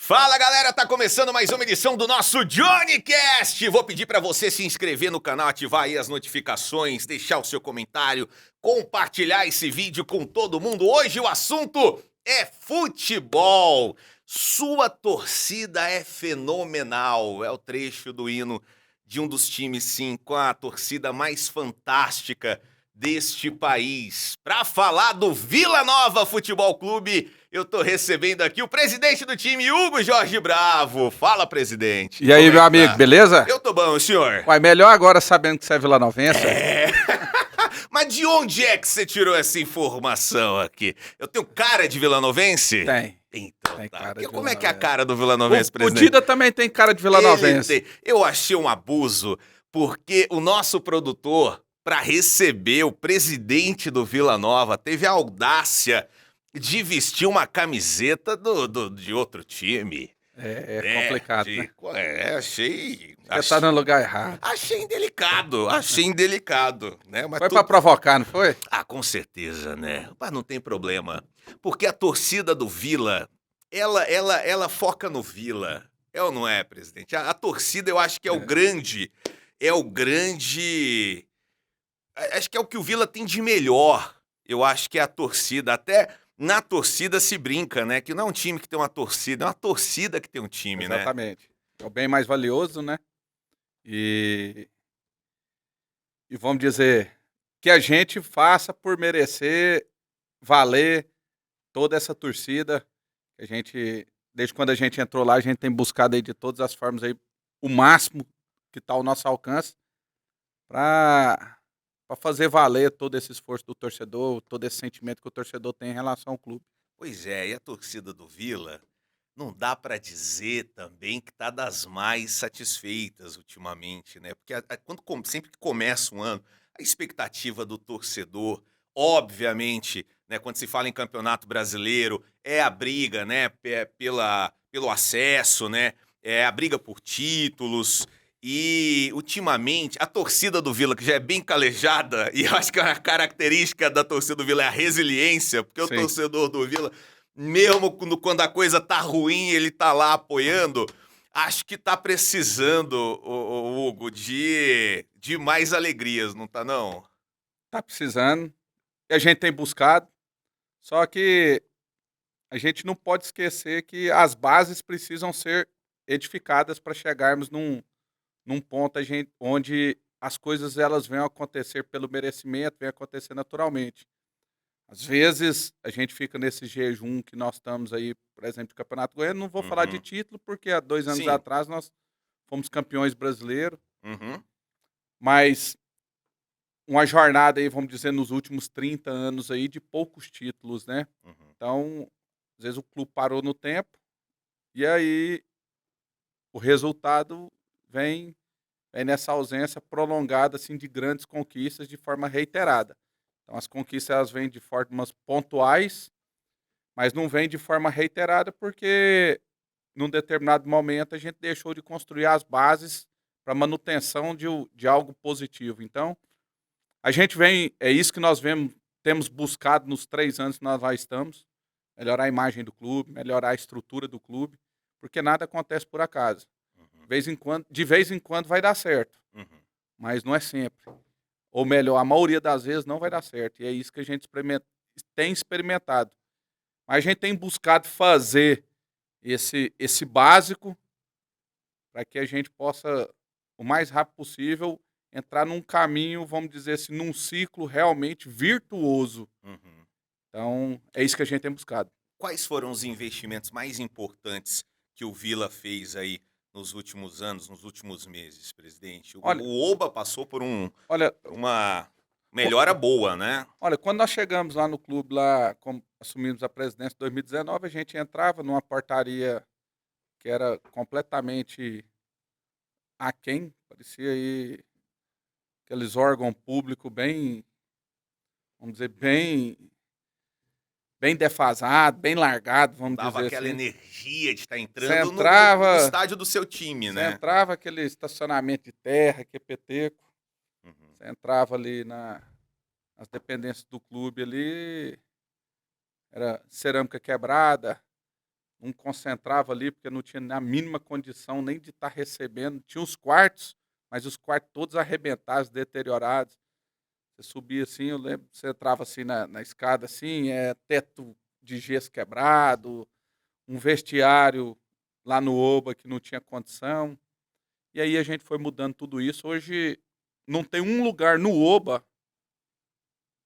Fala galera, tá começando mais uma edição do nosso JohnnyCast. Vou pedir pra você se inscrever no canal, ativar aí as notificações, deixar o seu comentário, compartilhar esse vídeo com todo mundo. Hoje o assunto é futebol. Sua torcida é fenomenal. É o trecho do hino de um dos times, sim, com a torcida mais fantástica deste país. Para falar do Vila Nova Futebol Clube, eu tô recebendo aqui o presidente do time, Hugo Jorge Bravo. Fala, presidente. E aí, meu amigo, beleza? Eu tô bom, senhor. Uai, melhor agora sabendo que você é vilanovense. É. Mas de onde é que você tirou essa informação aqui? Eu tenho cara de vilanovense? Tem. Então Tem tá. cara de Como é que é a vilanovense. cara do vilanovense, O presidente? Dida também tem cara de vilanovense. Ele tem. Eu achei um abuso, porque o nosso produtor, para receber o presidente do Vila Nova, teve a audácia de vestir uma camiseta de outro time. É complicado, né? Achei... Você tá no lugar errado. Achei indelicado, né? Mas Foi pra provocar, não foi? Ah, com certeza, né? Mas não tem problema, porque a torcida do Vila, ela foca no Vila. É ou não é, presidente? A torcida eu acho que acho que é o que o Vila tem de melhor. Eu acho que é a torcida. Até na torcida se brinca, né? Que não é um time que tem uma torcida, é uma torcida que tem um time, né? Exatamente. É o bem mais valioso, né? E vamos dizer que a gente faça por merecer valer toda essa torcida. A gente, desde quando a gente entrou lá, a gente tem buscado aí de todas as formas aí o máximo que está ao nosso alcance para fazer valer todo esse esforço do torcedor, todo esse sentimento que o torcedor tem em relação ao clube. Pois é, e a torcida do Vila não dá pra dizer também que tá das mais satisfeitas ultimamente, né? Porque sempre que começa um ano, a expectativa do torcedor, obviamente, né, quando se fala em Campeonato Brasileiro, é a briga, né, pelo acesso, né? É a briga por títulos. E ultimamente a torcida do Vila, que já é bem calejada, e eu acho que a característica da torcida do Vila é a resiliência, porque o Sim. torcedor do Vila, mesmo quando a coisa tá ruim, ele tá lá apoiando. Acho que tá precisando, o Hugo, de mais alegrias, não tá não? Tá precisando, e a gente tem buscado, só que a gente não pode esquecer que as bases precisam ser edificadas para chegarmos num ponto onde as coisas elas venham a acontecer pelo merecimento, venham a acontecer naturalmente. Às vezes a gente fica nesse jejum que nós estamos aí, por exemplo, de Campeonato Goiano. Não vou falar de Uhum. título, porque há 2 anos Sim. atrás nós fomos campeões brasileiros, Uhum. mas uma jornada aí, vamos dizer, nos últimos 30 anos aí de poucos títulos, né? Uhum. Então, às vezes o clube parou no tempo e aí o resultado vem nessa ausência prolongada assim de grandes conquistas de forma reiterada. Então as conquistas elas vêm de formas pontuais, mas não vêm de forma reiterada porque num determinado momento a gente deixou de construir as bases para manutenção de algo positivo. Então, a gente é isso que nós temos buscado nos 3 anos que nós lá estamos, melhorar a imagem do clube, melhorar a estrutura do clube, porque nada acontece por acaso. Uhum. De vez em quando vai dar certo, Uhum. mas não é sempre. Ou melhor, a maioria das vezes não vai dar certo. E é isso que a gente tem experimentado. Mas a gente tem buscado fazer esse básico para que a gente possa, o mais rápido possível, entrar num caminho, vamos dizer assim, num ciclo realmente virtuoso. Uhum. Então, é isso que a gente tem buscado. Quais foram os investimentos mais importantes que o Vila fez aí nos últimos anos, nos últimos meses, presidente? Olha, O Oba passou olha, por uma qu- melhora boa, né? olha, quando nós chegamos lá no clube, lá, assumimos a presidência em 2019, a gente entrava numa portaria que era completamente aquém, parecia aí aqueles órgãos públicos bem, vamos dizer, bem defasado, bem largado, Não vamos dava dizer aquela assim. energia de estar Você entrando no entrava, estádio do seu time, você né? entrava aquele estacionamento de terra, que é peteco, Uhum. você entrava ali nas dependências do clube ali, era cerâmica quebrada, não concentrava ali, porque não tinha a mínima condição nem de estar recebendo. Tinha os quartos, mas os quartos todos arrebentados, deteriorados. Você subia assim, eu lembro, você entrava assim na escada, assim, teto de gesso quebrado, um vestiário lá no Oba que não tinha condição. E aí a gente foi mudando tudo isso. Hoje não tem um lugar no Oba.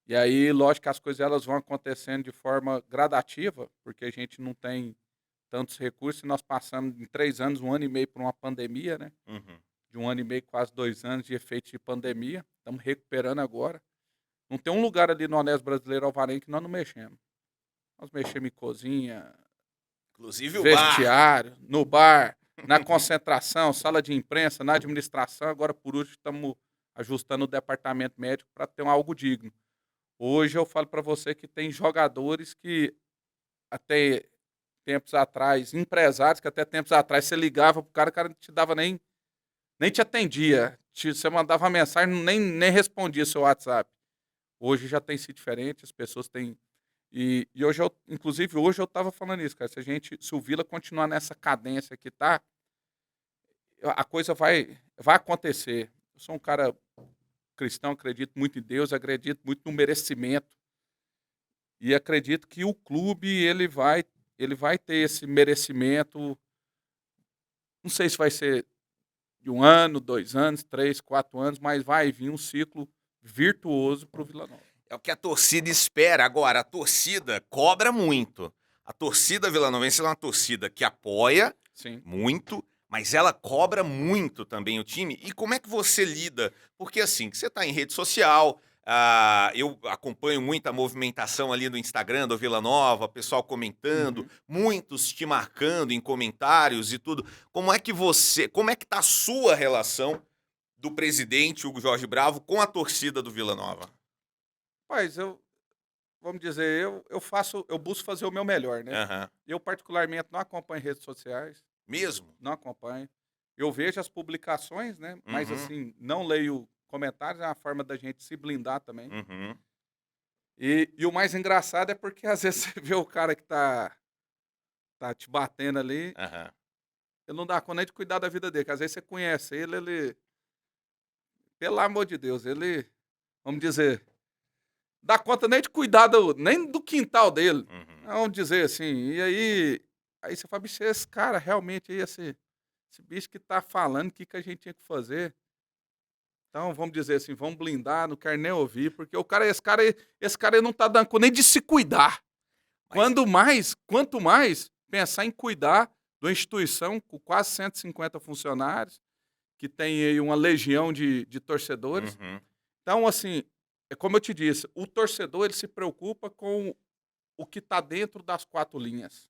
E aí, lógico que as coisas elas vão acontecendo de forma gradativa, porque a gente não tem tantos recursos. E nós passamos em 3 anos, 1 ano e meio por uma pandemia, né? Uhum. De 1 ano e meio, quase 2 anos de efeitos de pandemia. Estamos recuperando agora. Não tem um lugar ali no Honesto Brasileiro Alvarenga que nós não mexemos. Nós mexemos em cozinha, Inclusive o bar. vestiário, no bar, na concentração, sala de imprensa, na administração. Agora, por último, estamos ajustando o departamento médico para ter algo digno. Hoje eu falo para você que tem jogadores que até tempos atrás, empresários que até tempos atrás você ligava pro cara, o cara não te dava nem te atendia. Você mandava uma mensagem, nem respondia seu WhatsApp. Hoje já tem sido diferente, as pessoas têm. E hoje, inclusive, hoje eu estava falando isso, cara. Se o Vila continuar nessa cadência que tá, a coisa vai acontecer. Eu sou um cara cristão, acredito muito em Deus, acredito muito no merecimento. E acredito que o clube ele vai ter esse merecimento. Não sei se vai ser de 1 ano, 2 anos, 3, 4 anos, mas vai vir um ciclo virtuoso para o Vila Nova. É o que a torcida espera. Agora, a torcida cobra muito. A torcida vilanovense é uma torcida que apoia Sim. muito, mas ela cobra muito também o time. E como é que você lida? Porque assim, você está em rede social, eu acompanho muita movimentação ali no Instagram do Vila Nova, pessoal comentando, muitos te marcando em comentários e tudo. Como é que tá a sua relação do presidente Hugo Jorge Bravo com a torcida do Vila Nova? Mas vamos dizer, eu busco fazer o meu melhor, né? Aham. Eu particularmente não acompanho redes sociais, Mesmo? não acompanho. Eu vejo as publicações, né? Mas Uhum. assim, não leio comentários, é uma forma da gente se blindar também. Uhum. E o mais engraçado é porque às vezes você vê o cara que tá te batendo ali, Aham. ele não dá conta nem de cuidar da vida dele, que às vezes você conhece ele, pelo amor de Deus, ele, vamos dizer, dá conta nem de cuidar nem do quintal dele. Uhum. Vamos dizer assim. E aí você fala, bicho, esse cara realmente aí, esse bicho que tá falando o que a gente tinha que fazer. Então, vamos dizer assim, vamos blindar, não quero nem ouvir, porque esse cara aí não tá dando conta nem de se cuidar. Mas Quanto mais pensar em cuidar de uma instituição com quase 150 funcionários, que tem aí uma legião de torcedores. Uhum. Então, assim, é como eu te disse, o torcedor ele se preocupa com o que está dentro das 4 linhas.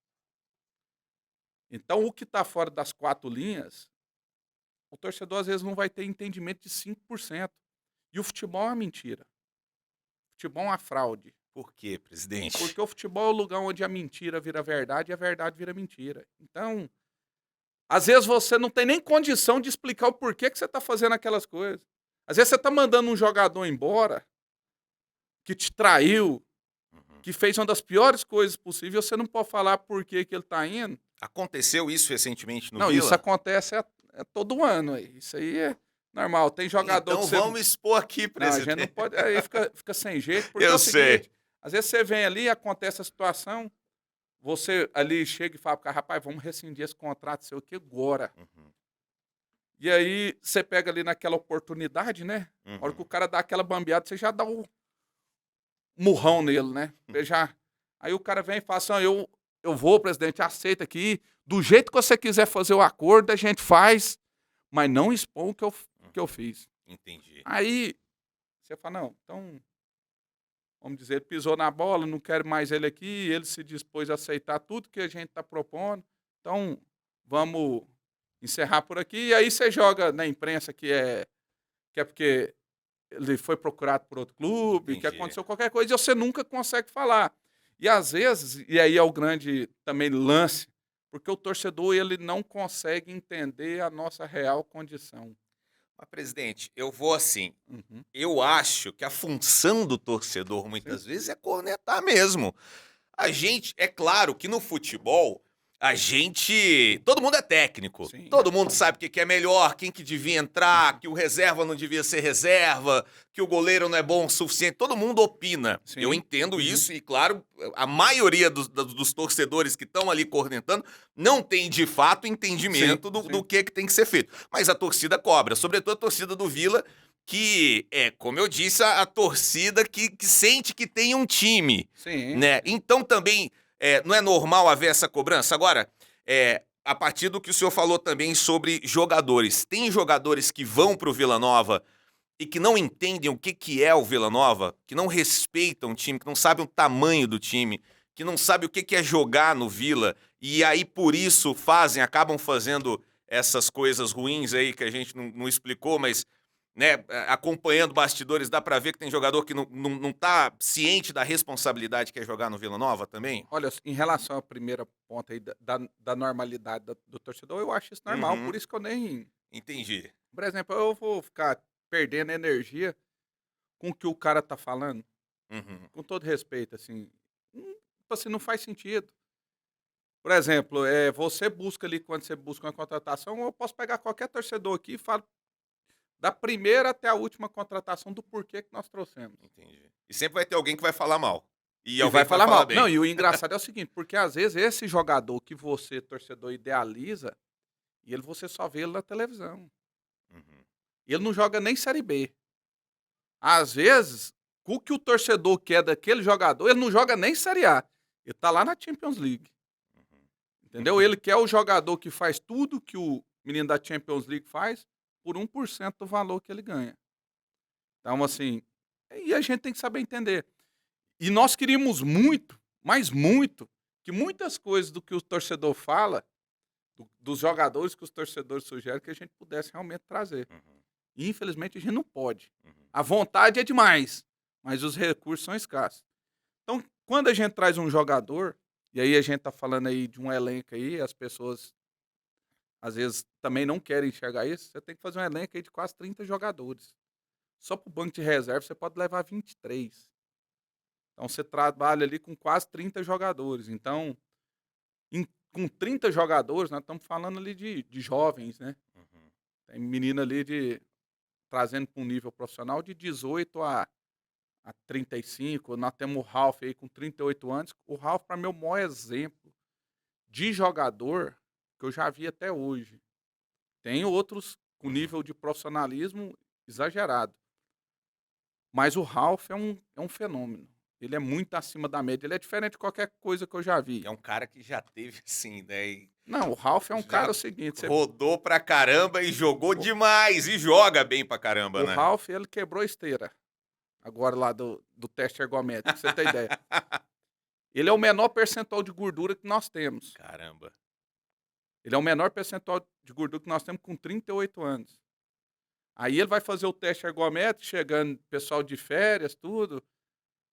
Então, o que está fora das 4 linhas, o torcedor às vezes não vai ter entendimento de 5%. E o futebol é uma mentira. O futebol é uma fraude. Por quê, presidente? Porque o futebol é o lugar onde a mentira vira verdade e a verdade vira mentira. Então, às vezes você não tem nem condição de explicar o porquê que você está fazendo aquelas coisas. Às vezes você está mandando um jogador embora que te traiu, Uhum. que fez uma das piores coisas possíveis, você não pode falar por que ele está indo. Aconteceu isso recentemente no Não, Vila? isso acontece todo ano. Isso aí é normal. Tem jogador Então que você... vamos expor aqui, Não, a gente presidente. não pode... Aí fica sem jeito, porque é Eu o sei. seguinte, às vezes você vem ali, acontece a situação, você ali chega e fala pro cara, rapaz, vamos rescindir esse contrato seu aqui agora. Uhum. E aí você pega ali naquela oportunidade, né? A hora que o cara dá aquela bambeada, você já dá o murrão nele, né? Você já... Aí o cara vem e fala assim, eu vou, presidente, aceita aqui, do jeito que você quiser fazer o acordo, a gente faz, mas não expõe o que eu fiz. Entendi. Aí você fala, não, então, vamos dizer, ele pisou na bola, não quero mais ele aqui, ele se dispôs a aceitar tudo que a gente está propondo, então vamos encerrar por aqui. E aí você joga na imprensa que é porque ele foi procurado por outro clube, que Entendi. aconteceu qualquer coisa, e você nunca consegue falar. E às vezes, e aí é o grande também lance, porque o torcedor ele não consegue entender a nossa real condição. Mas, presidente, eu vou assim. Uhum. Eu acho que a função do torcedor, muitas vezes, é cornetar mesmo. A gente, é claro que no futebol, Todo mundo é técnico. Sim. Todo mundo sabe o que é melhor, quem que devia entrar, que o reserva não devia ser reserva, que o goleiro não é bom o suficiente. Todo mundo opina. Sim. Eu entendo Uhum. isso e, claro, a maioria dos torcedores que estão ali cornetando não tem, de fato, entendimento Sim, do sim. que tem que ser feito. Mas a torcida cobra, sobretudo a torcida do Vila, que é, como eu disse, a torcida que sente que tem um time, Sim. né? Então também não é normal haver essa cobrança? Agora, a partir do que o senhor falou também sobre jogadores, tem jogadores que vão pro Vila Nova e que não entendem o que é o Vila Nova, que não respeitam o time, que não sabem o tamanho do time, que não sabem o que é jogar no Vila, e aí por isso acabam fazendo essas coisas ruins aí que a gente não explicou, mas né, acompanhando bastidores, dá pra ver que tem jogador que não tá ciente da responsabilidade que é jogar no Vila Nova também? Olha, em relação à primeira ponta aí da normalidade do torcedor, eu acho isso normal, Uhum, por isso que eu nem entendi. por exemplo, eu vou ficar perdendo energia com o que o cara tá falando, Uhum, com todo respeito, assim, tipo assim, não faz sentido. Por exemplo, você busca ali, quando você busca uma contratação, eu posso pegar qualquer torcedor aqui e falo da primeira até a última contratação do porquê que nós trouxemos. entendi. E sempre vai ter alguém que vai falar mal. E E alguém vai que vai falar falar mal. Não, bem. e o engraçado é o seguinte, porque às vezes esse jogador que você, torcedor, idealiza, você só vê ele na televisão. Uhum, Ele não joga nem Série B. Às vezes, o que o torcedor quer daquele jogador, ele não joga nem Série A. Ele tá lá na Champions League. uhum. Entendeu? Ele quer o jogador que faz tudo que o menino da Champions League faz por 1% do valor que ele ganha. Então, assim, e a gente tem que saber entender. E nós queríamos muito, mas muito, que muitas coisas do que o torcedor fala, dos jogadores que os torcedores sugerem, que a gente pudesse realmente trazer. Uhum, E, infelizmente, a gente não pode. uhum. A vontade é demais, mas os recursos são escassos. Então, quando a gente traz um jogador, e aí a gente tá falando aí de um elenco aí, as pessoas às vezes também não querem enxergar isso, você tem que fazer um elenco aí de quase 30 jogadores. Só para o banco de reserva você pode levar 23. Então você trabalha ali com quase 30 jogadores. Então, com 30 jogadores, nós estamos falando ali de jovens, né? Uhum. Tem menina ali trazendo para um nível profissional de 18 a 35. Nós temos o Ralf aí com 38 anos. O Ralf, para mim, é o maior exemplo de jogador que eu já vi até hoje. Tem outros com Uhum. nível de profissionalismo exagerado. Mas o Ralf é um fenômeno. Ele é muito acima da média. Ele é diferente de qualquer coisa que eu já vi. É um cara que já teve, assim, né? E Não, o Ralf é um cara já o seguinte, rodou pra caramba e jogou o, demais. E joga bem pra caramba, o né? Ralf, ele quebrou a esteira. Agora lá do teste ergométrico, pra você ter ideia. Ele é o menor percentual de gordura que nós temos. Caramba. Ele é o menor percentual de gordura que nós temos com 38 anos. Aí ele vai fazer o teste ergométrico, chegando pessoal de férias, tudo.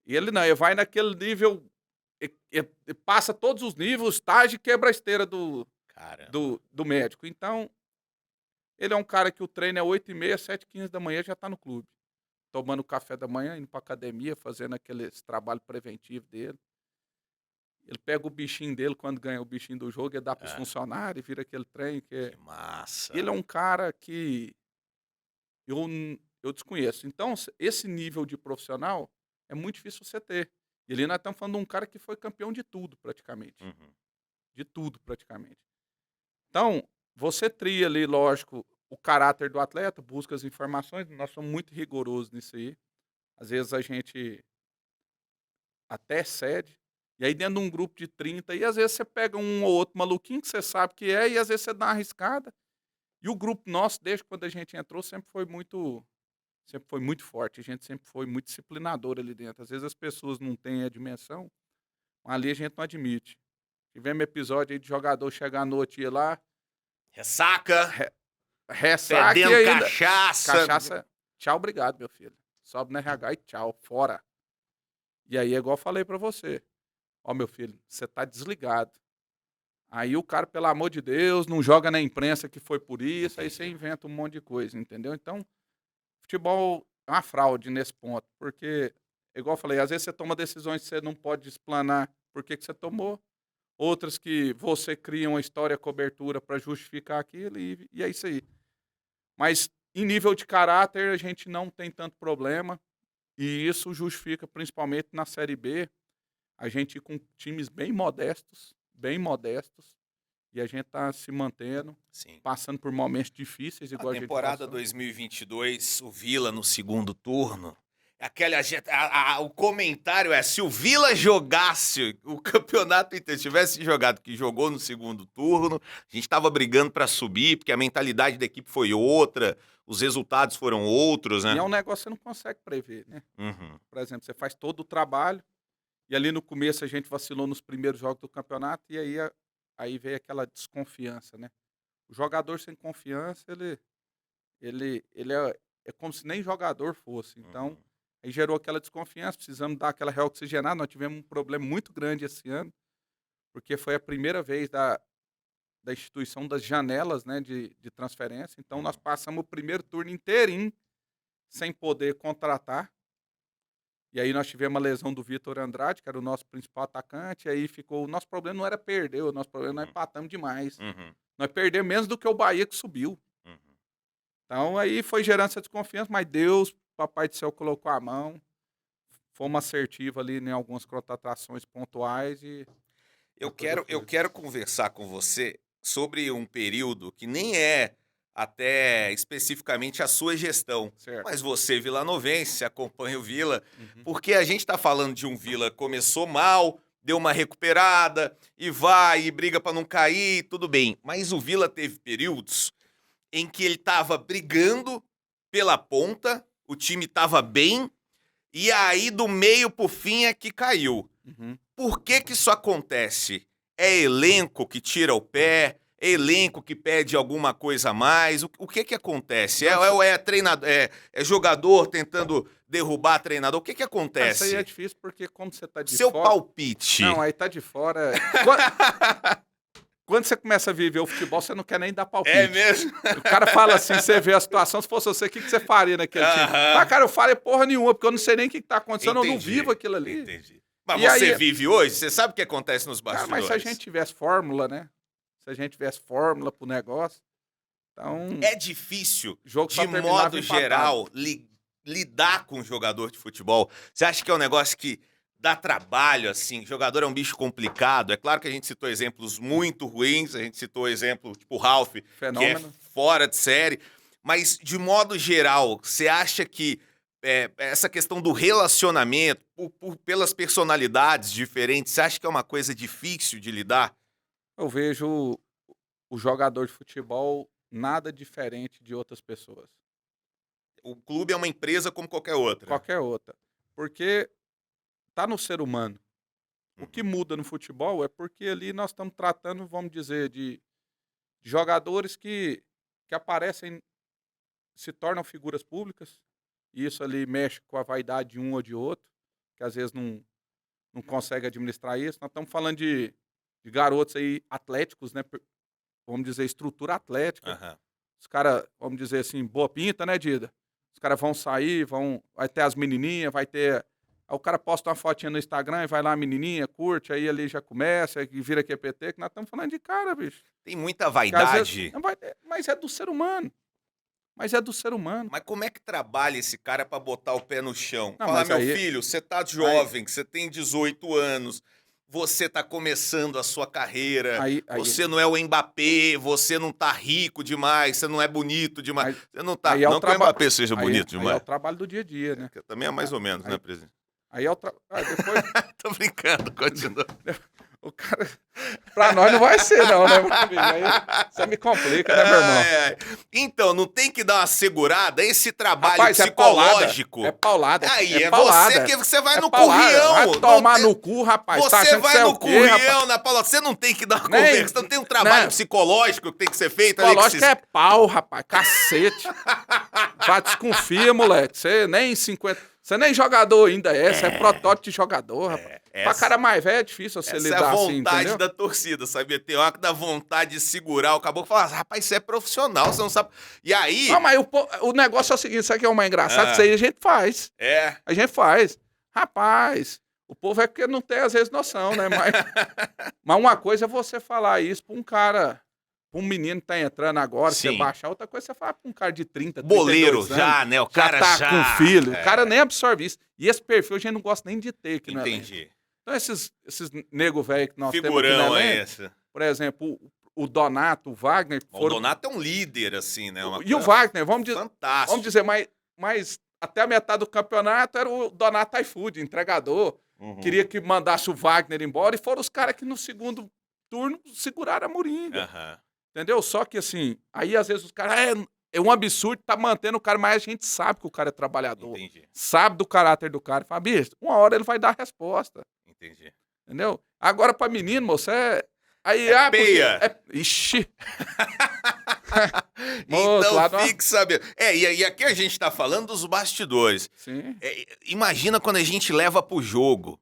E ele não, ele vai naquele nível, passa todos os níveis, estágio e quebra a esteira do, Caramba. do, do médico. Então, ele é um cara que o treino é 8h30, 7h15 da manhã, já está no clube. Tomando café da manhã, indo para academia, fazendo aquele trabalho preventivo dele. Ele pega o bichinho dele quando ganha o bichinho do jogo, ele dá para os É, funcionários, vira aquele trem. que Ele massa. é um cara que eu desconheço. Então, esse nível de profissional é muito difícil você ter. E ali nós estamos falando de um cara que foi campeão de tudo, praticamente. Uhum. De tudo, praticamente. Então, você tria ali, lógico, o caráter do atleta, busca as informações, nós somos muito rigorosos nisso aí. Às vezes a gente até cede, e aí dentro de um grupo de 30, e às vezes você pega um ou outro maluquinho que você sabe que é, e às vezes você dá uma arriscada. E o grupo nosso, desde quando a gente entrou, sempre foi muito forte, a gente sempre foi muito disciplinador ali dentro. Às vezes as pessoas não têm a dimensão, mas ali a gente não admite. Tivemos episódio aí de jogador chegar à noite e ir lá, Ressaca, re ressaca e fedendo ainda cachaça. cachaça, tchau, obrigado, meu filho. Sobe na RH e tchau, fora. E aí é igual eu falei pra você, ó meu filho, você tá desligado. Aí o cara, pelo amor de Deus, não joga na imprensa que foi por isso, aí você Entendi. inventa um monte de coisa, entendeu? Então, futebol é uma fraude nesse ponto, porque, igual eu falei, às vezes você toma decisões que você não pode explanar por que você tomou, outras que você cria uma história, cobertura para justificar aquilo e é isso aí. Mas em nível de caráter a gente não tem tanto problema e isso justifica principalmente na Série B, a gente ir com times bem modestos, e a gente tá se mantendo, Sim. passando por momentos difíceis, igual A a gente temporada passou. 2022, o Vila no segundo turno. O comentário é: se o Vila jogasse o campeonato inteiro, tivesse jogado que jogou no segundo turno, a gente estava brigando para subir, porque a mentalidade da equipe foi outra, os resultados foram outros, né? E é um negócio que você não consegue prever, né? Uhum. Por exemplo, você faz todo o trabalho, e ali no começo a gente vacilou nos primeiros jogos do campeonato, e aí veio aquela desconfiança, né? O jogador sem confiança, ele é como se nem jogador fosse. Então, Uhum. aí gerou aquela desconfiança, precisamos dar aquela reoxigenada. Nós tivemos um problema muito grande esse ano, porque foi a primeira vez da instituição das janelas, né, de transferência. Então, nós passamos o primeiro turno inteirinho sem poder contratar. E aí nós tivemos a lesão do Vitor Andrade, que era o nosso principal atacante. E aí ficou. O nosso problema não era perder, o nosso problema nós empatamos demais. Uhum. Nós perdemos menos do que o Bahia que subiu. Uhum. Então aí foi gerando essa desconfiança, mas Deus, Papai do Céu, colocou a mão. Fomos assertivos ali em algumas contratações pontuais e a Eu coisa quero, eu flui. quero conversar com você sobre um período que nem é até especificamente a sua gestão, Certo. mas você, vilanovense, acompanha o Vila, Uhum. porque a gente está falando de um Vila que começou mal, deu uma recuperada e vai e briga para não cair, tudo bem. Mas o Vila teve períodos em que ele estava brigando pela ponta, o time estava bem, e aí do meio pro fim é que caiu. Uhum. Por que que isso acontece? É elenco que tira o pé? É elenco que pede alguma coisa a mais? O que que acontece? Não, isso, É treinador, é jogador tentando derrubar treinador? O que que isso aí é acontece? difícil porque como você tá de Seu fora. palpite. Não, aí tá de fora. Quando você começa a viver o futebol, você não quer nem dar palpite. É mesmo? O cara fala assim, você vê a situação, se fosse você, o que você faria naquele time? Aham. Ah, cara, eu falei porra nenhuma, porque eu não sei nem o que tá acontecendo, eu não Entendi, vivo aquilo ali. entendi. Mas E você aí, vive hoje? Você sabe o que acontece nos cara, bastidores? mas se a gente tivesse fórmula, né? Se a gente tivesse fórmula pro negócio, então É difícil, o jogo só de terminava modo empatado. geral, lidar com um jogador de futebol. Você acha que é um negócio que dá trabalho, assim? Jogador é um bicho complicado. É claro que a gente citou exemplos muito ruins, a gente citou exemplo tipo o Ralph, que é Fenômeno. fora de série. Mas, de modo geral, você acha que essa questão do relacionamento, pelas personalidades diferentes, você acha que é uma coisa difícil de lidar? Eu vejo o jogador de futebol nada diferente de outras pessoas. O clube é uma empresa como qualquer outra. Qualquer outra. Porque tá no ser humano. O que muda no futebol é porque ali nós estamos tratando, vamos dizer, de jogadores que aparecem, se tornam figuras públicas, e isso ali mexe com a vaidade de um ou de outro, que às vezes não consegue administrar isso. Nós estamos falando de garotos aí atléticos, né? Vamos dizer, estrutura atlética. Aham. Os caras, vamos dizer assim, boa pinta, né, Dida? Os caras vão sair, vai ter as menininhas, vai ter. Aí o cara posta uma fotinha no Instagram e vai lá a menininha, curte, aí ali já começa, e vira QPT, que nós estamos falando de cara, bicho. Tem muita Que às vaidade. vezes não vai ter, mas é do ser humano. Mas é do ser humano. Mas como é que trabalha esse cara pra botar o pé no chão? Não, Fala, mas meu aí- filho, você tá jovem, você tem 18 anos, você tá começando a sua carreira, Aí, você não é o Mbappé, você não tá rico demais, você não é bonito demais, Aí- você não tá... aí é o Não que o traba- Mbappé seja bonito aí é demais. o trabalho do dia a dia, né? Que também é mais ou menos, aí- né, presidente? Aí é o depois Tô brincando, continua. o cara. Pra nós não vai ser, não, né, meu amigo? Aí você me complica, né, meu irmão? Ai, ai. Então, não tem que dar uma segurada? Esse trabalho Rapaz, psicológico... É paulada. Aí, é paulada. você que você vai É no paulada. currião. Vai não tomar tem- no cu, rapaz. Você Tá achando vai que você é no o quê, rapaz? currião, na Paula. Você não tem que dar uma Nem- conversa. Você não tem um trabalho não. psicológico que tem que ser feito ali. Psicológico é pau, rapaz. Cacete. Vai, desconfia, moleque. Você nem 50. Você nem jogador ainda é. Você é protótipo de jogador, rapaz. Pra essa- cara mais velho é difícil você Essa é lidar a assim, vontade entendeu? da torcida, sabia? Tem hora que dá vontade de segurar o caboclo e falar, rapaz, você é profissional, você não sabe. E aí, Não, mas o negócio é o seguinte, sabe o que é o mais engraçado? Ah. Isso aí a gente faz. é, A gente faz. Rapaz, O povo é porque não tem, às vezes, noção, né? Mas uma coisa é você falar isso pra um cara, pra um menino que tá entrando agora, que você Sim. baixar. Outra coisa é você falar pra um cara de 30, Boleiro 32 anos, já, né? O já cara tá já. com filho. É. O cara nem absorve isso. E esse perfil a gente não gosta nem de ter aqui no elenco. Entendi. Então esses nego velho que nós temos aqui no Figurão é elenco, esse. por exemplo, o Donato, o Wagner... O Donato é um líder, assim, né? E o Wagner, vamos fantástico. dizer, mas até a metade do campeonato era o Donato iFood, entregador. Uhum. Queria que mandasse o Wagner embora e foram os caras que no segundo turno seguraram a Moringa. Uhum. Entendeu? Só que assim, aí às vezes os caras, é um absurdo tá mantendo o cara, mas a gente sabe que o cara é trabalhador. Entendi. Sabe do caráter do cara. Fala, bicho, uma hora ele vai dar a resposta. Entendi. Entendeu? Agora pra menino, moço, Aí, peia. Ixi. Então lá no- fique sabendo. E aqui a gente tá falando dos bastidores. Sim. Imagina quando a gente leva pro jogo.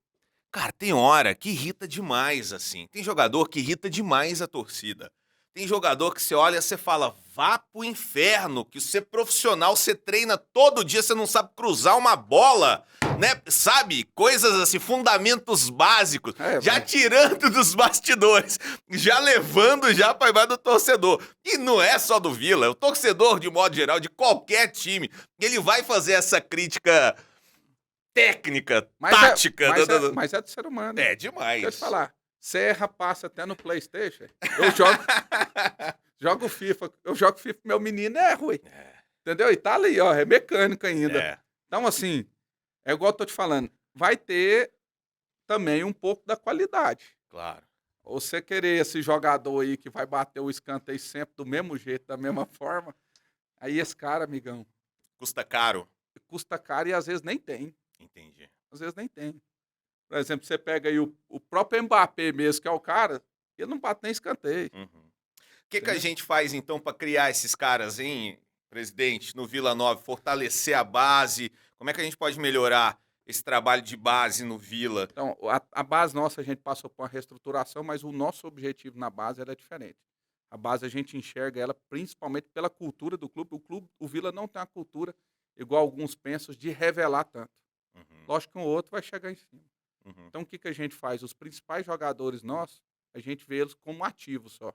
Cara, tem hora que irrita demais, assim. Tem jogador que irrita demais a torcida. Tem jogador que você olha e você fala, vá pro inferno, que você é profissional, você treina todo dia, você não sabe cruzar uma bola, né? Sabe? Coisas assim, fundamentos básicos. Já tirando dos bastidores, já levando já pra embaixo do torcedor. E não é só do Vila, é o torcedor, de modo geral, de qualquer time. Ele vai fazer essa crítica técnica, tática. Mas é do ser humano. É demais. Deixa eu te falar. Serra passa até no PlayStation. Jogo FIFA. Eu jogo FIFA, meu menino é ruim. Entendeu? E tá ali, ó, é mecânico ainda. Então, assim, é igual eu tô te falando. Vai ter também um pouco da qualidade. Claro. Você querer esse jogador aí que vai bater o escanteio sempre do mesmo jeito, da mesma forma, aí esse cara, amigão... Custa caro. Custa caro e às vezes nem tem. Entendi. Às vezes nem tem. Por exemplo, você pega aí o próprio Mbappé mesmo, que é o cara, ele não bate nem escanteio. Uhum. O que a gente faz, então, para criar esses caras, hein, presidente, no Vila Nova, fortalecer a base? Como é que a gente pode melhorar esse trabalho de base no Vila? Então, a base nossa, a gente passou por uma reestruturação, mas o nosso objetivo na base era diferente. A base, a gente enxerga ela principalmente pela cultura do clube. O Vila não tem uma cultura, igual alguns pensam, de revelar tanto. Uhum. Lógico que um outro vai chegar em cima. Uhum. Então, o que a gente faz? Os principais jogadores nossos, a gente vê eles como ativos só.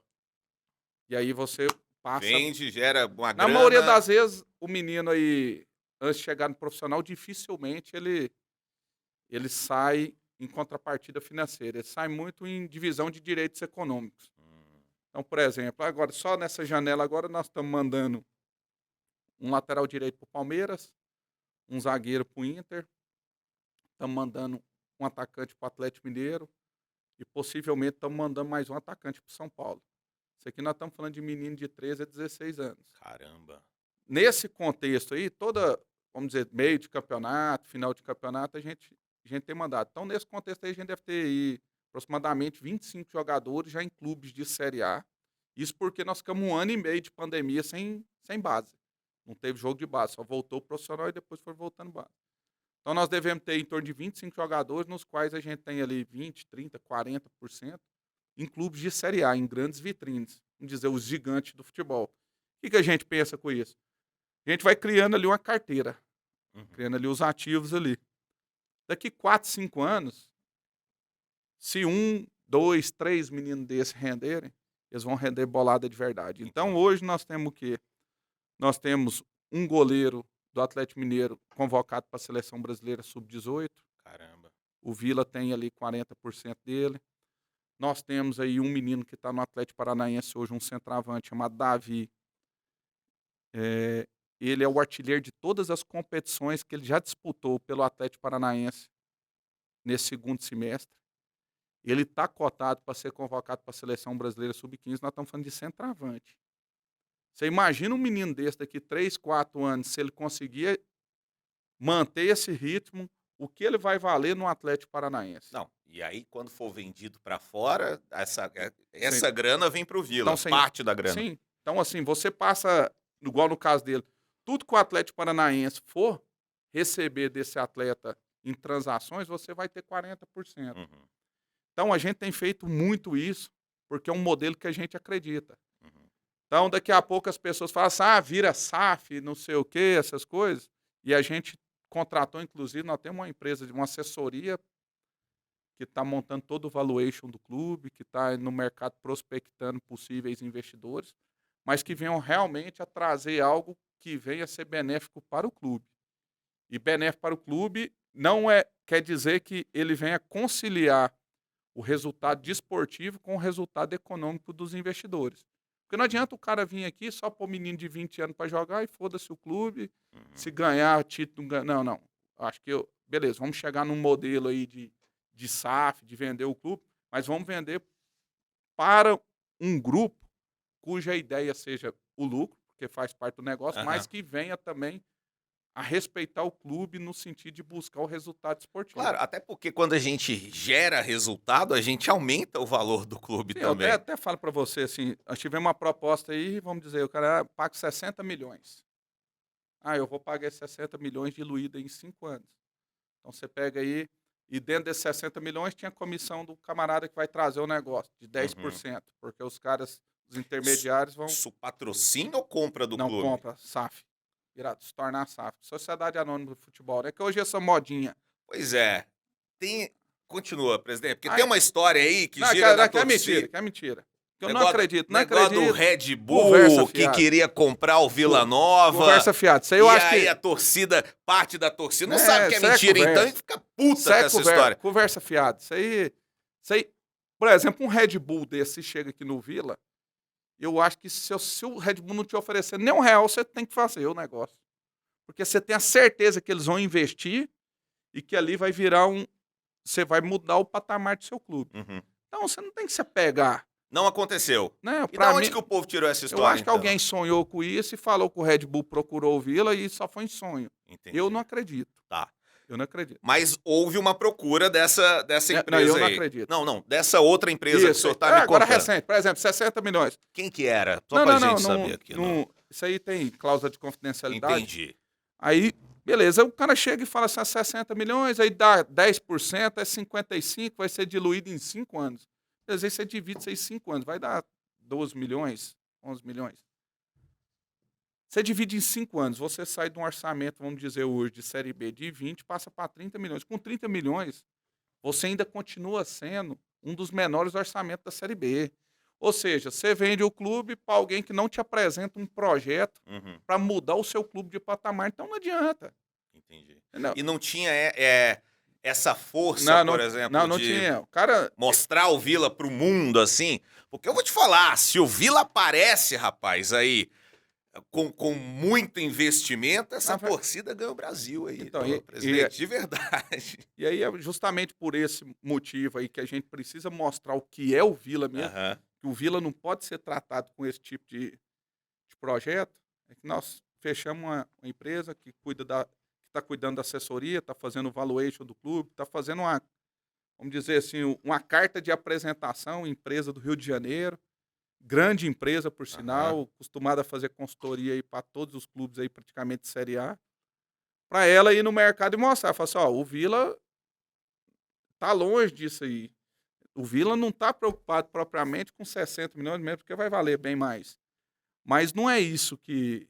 E aí você passa... Vende, gera uma Na grana... maioria das vezes, o menino aí, antes de chegar no profissional, dificilmente ele sai em contrapartida financeira. Ele sai muito em divisão de direitos econômicos. Então, por exemplo, agora, só nessa janela agora nós estamos mandando um lateral direito para o Palmeiras, um zagueiro para o Inter, estamos mandando um atacante para o Atlético Mineiro e possivelmente estamos mandando mais um atacante para o São Paulo. Isso aqui nós estamos falando de menino de 13 a 16 anos. Caramba. Nesse contexto aí, vamos dizer, meio de campeonato, final de campeonato, a gente tem mandado. Então, nesse contexto aí, a gente deve ter aí aproximadamente 25 jogadores já em clubes de Série A. Isso porque nós ficamos 1 ano e meio de pandemia sem base. Não teve jogo de base, só voltou o profissional e depois foi voltando base. Então, nós devemos ter em torno de 25 jogadores, nos quais a gente tem ali 20, 30, 40% em clubes de Série A, em grandes vitrines. Vamos dizer, os gigantes do futebol. O que a gente pensa com isso? A gente vai criando ali uma carteira, criando ali os ativos ali. Daqui 4, 5 anos, se 1, 2, 3 meninos desses renderem, eles vão render bolada de verdade. Então, hoje nós temos o quê? Nós temos um goleiro do Atlético Mineiro convocado para a Seleção Brasileira Sub-18. Caramba. O Vila tem ali 40% dele. Nós temos aí um menino que está no Atlético Paranaense hoje, um centroavante chamado Davi. Ele é o artilheiro de todas as competições que ele já disputou pelo Atlético Paranaense nesse segundo semestre. Ele está cotado para ser convocado para a Seleção Brasileira Sub-15. Nós estamos falando de centroavante. Você imagina um menino desse daqui 3, 4 anos, se ele conseguir manter esse ritmo, o que ele vai valer no Atlético Paranaense? Não, e aí quando for vendido para fora, essa grana vem para o Vila, então, parte da grana. Sim, então assim, você passa, igual no caso dele, tudo que o Atlético Paranaense for receber desse atleta em transações, você vai ter 40%. Uhum. Então a gente tem feito muito isso, porque é um modelo que a gente acredita. Uhum. Então daqui a pouco as pessoas falam assim, vira SAF, não sei o que, essas coisas, e a gente contratou, inclusive, nós temos uma empresa de uma assessoria que está montando todo o valuation do clube, que está no mercado prospectando possíveis investidores, mas que venham realmente a trazer algo que venha a ser benéfico para o clube. E benéfico para o clube quer dizer que ele venha conciliar o resultado desportivo com o resultado econômico dos investidores. Porque não adianta o cara vir aqui só pôr menino de 20 anos para jogar e foda-se o clube, se ganhar título... Não. Acho que beleza, vamos chegar num modelo aí de SAF, de vender o clube, mas vamos vender para um grupo cuja ideia seja o lucro, porque faz parte do negócio, mas que venha também a respeitar o clube no sentido de buscar o resultado esportivo. Claro, até porque quando a gente gera resultado, a gente aumenta o valor do clube Sim, também. Eu até falo para você assim, nós tivemos uma proposta aí, vamos dizer, o cara paga 60 milhões. Eu vou pagar esses 60 milhões diluído em 5 anos. Então você pega aí, e dentro desses 60 milhões tinha a comissão do camarada que vai trazer o negócio, de 10%, porque os intermediários vão... Isso patrocínio ou compra do não clube? compra, SAF. Se tornar SAF. Sociedade Anônima do Futebol, né? Que hoje é essa modinha. Pois é. Continua, presidente, porque tem uma história aí que não, gira na que é torcida. mentira. Eu Negócio, não acredito. negócio do Red Bull, que queria comprar o Vila Nova. Conversa fiada. Isso aí eu acho que... a torcida, parte da torcida, não sabe que é mentira, então, e fica puta com essa história. Conversa fiada. Isso aí, por exemplo, um Red Bull desse chega aqui no Vila, eu acho que se o Red Bull não te oferecer nem R$1, você tem que fazer o negócio. Porque você tem a certeza que eles vão investir e que ali vai virar você vai mudar o patamar do seu clube. Então, você não tem que se apegar. Não aconteceu. Não, e da onde que o povo tirou essa história? Eu acho que então? alguém sonhou com isso e falou que o Red Bull procurou o Vila e só foi em sonho. Entendi. Eu não acredito. Tá. Eu não acredito. Mas houve uma procura dessa empresa não, eu aí. não acredito. Não, dessa outra empresa que o senhor tá me agora contando. recente, por exemplo, 60 milhões. Quem que era? Só pra gente saber aqui. Isso aí tem cláusula de confidencialidade. Entendi. Aí, beleza, o cara chega e fala assim, 60 milhões, aí dá 10%, é 55, vai ser diluído em 5 anos. Às vezes você divide isso aí em 5 anos, vai dar 12 milhões, 11 milhões. Você divide em 5 anos, você sai de um orçamento, vamos dizer hoje, de Série B de 20, passa para 30 milhões. Com 30 milhões, você ainda continua sendo um dos menores orçamentos da Série B. Ou seja, você vende o clube para alguém que não te apresenta um projeto para mudar o seu clube de patamar, então não adianta. Entendi. Entendeu? E não tinha essa força, por exemplo, não de tinha. O cara... mostrar o Vila pro mundo, assim? Porque eu vou te falar, se o Vila aparece, rapaz, aí, com muito investimento, essa torcida ganha o Brasil aí, então, presidente, de verdade. E aí é justamente por esse motivo aí que a gente precisa mostrar o que é o Vila mesmo, que o Vila não pode ser tratado com esse tipo de projeto, é que nós fechamos uma empresa que está cuidando da assessoria, está fazendo o valuation do clube, está fazendo vamos dizer assim, uma carta de apresentação, empresa do Rio de Janeiro, grande empresa, por sinal, acostumada a fazer consultoria aí para todos os clubes aí praticamente de Série A, para ela ir no mercado e mostrar, falar assim, o Vila tá longe disso aí. O Vila não está preocupado propriamente com 60 milhões mesmo, porque vai valer bem mais. Mas não é isso que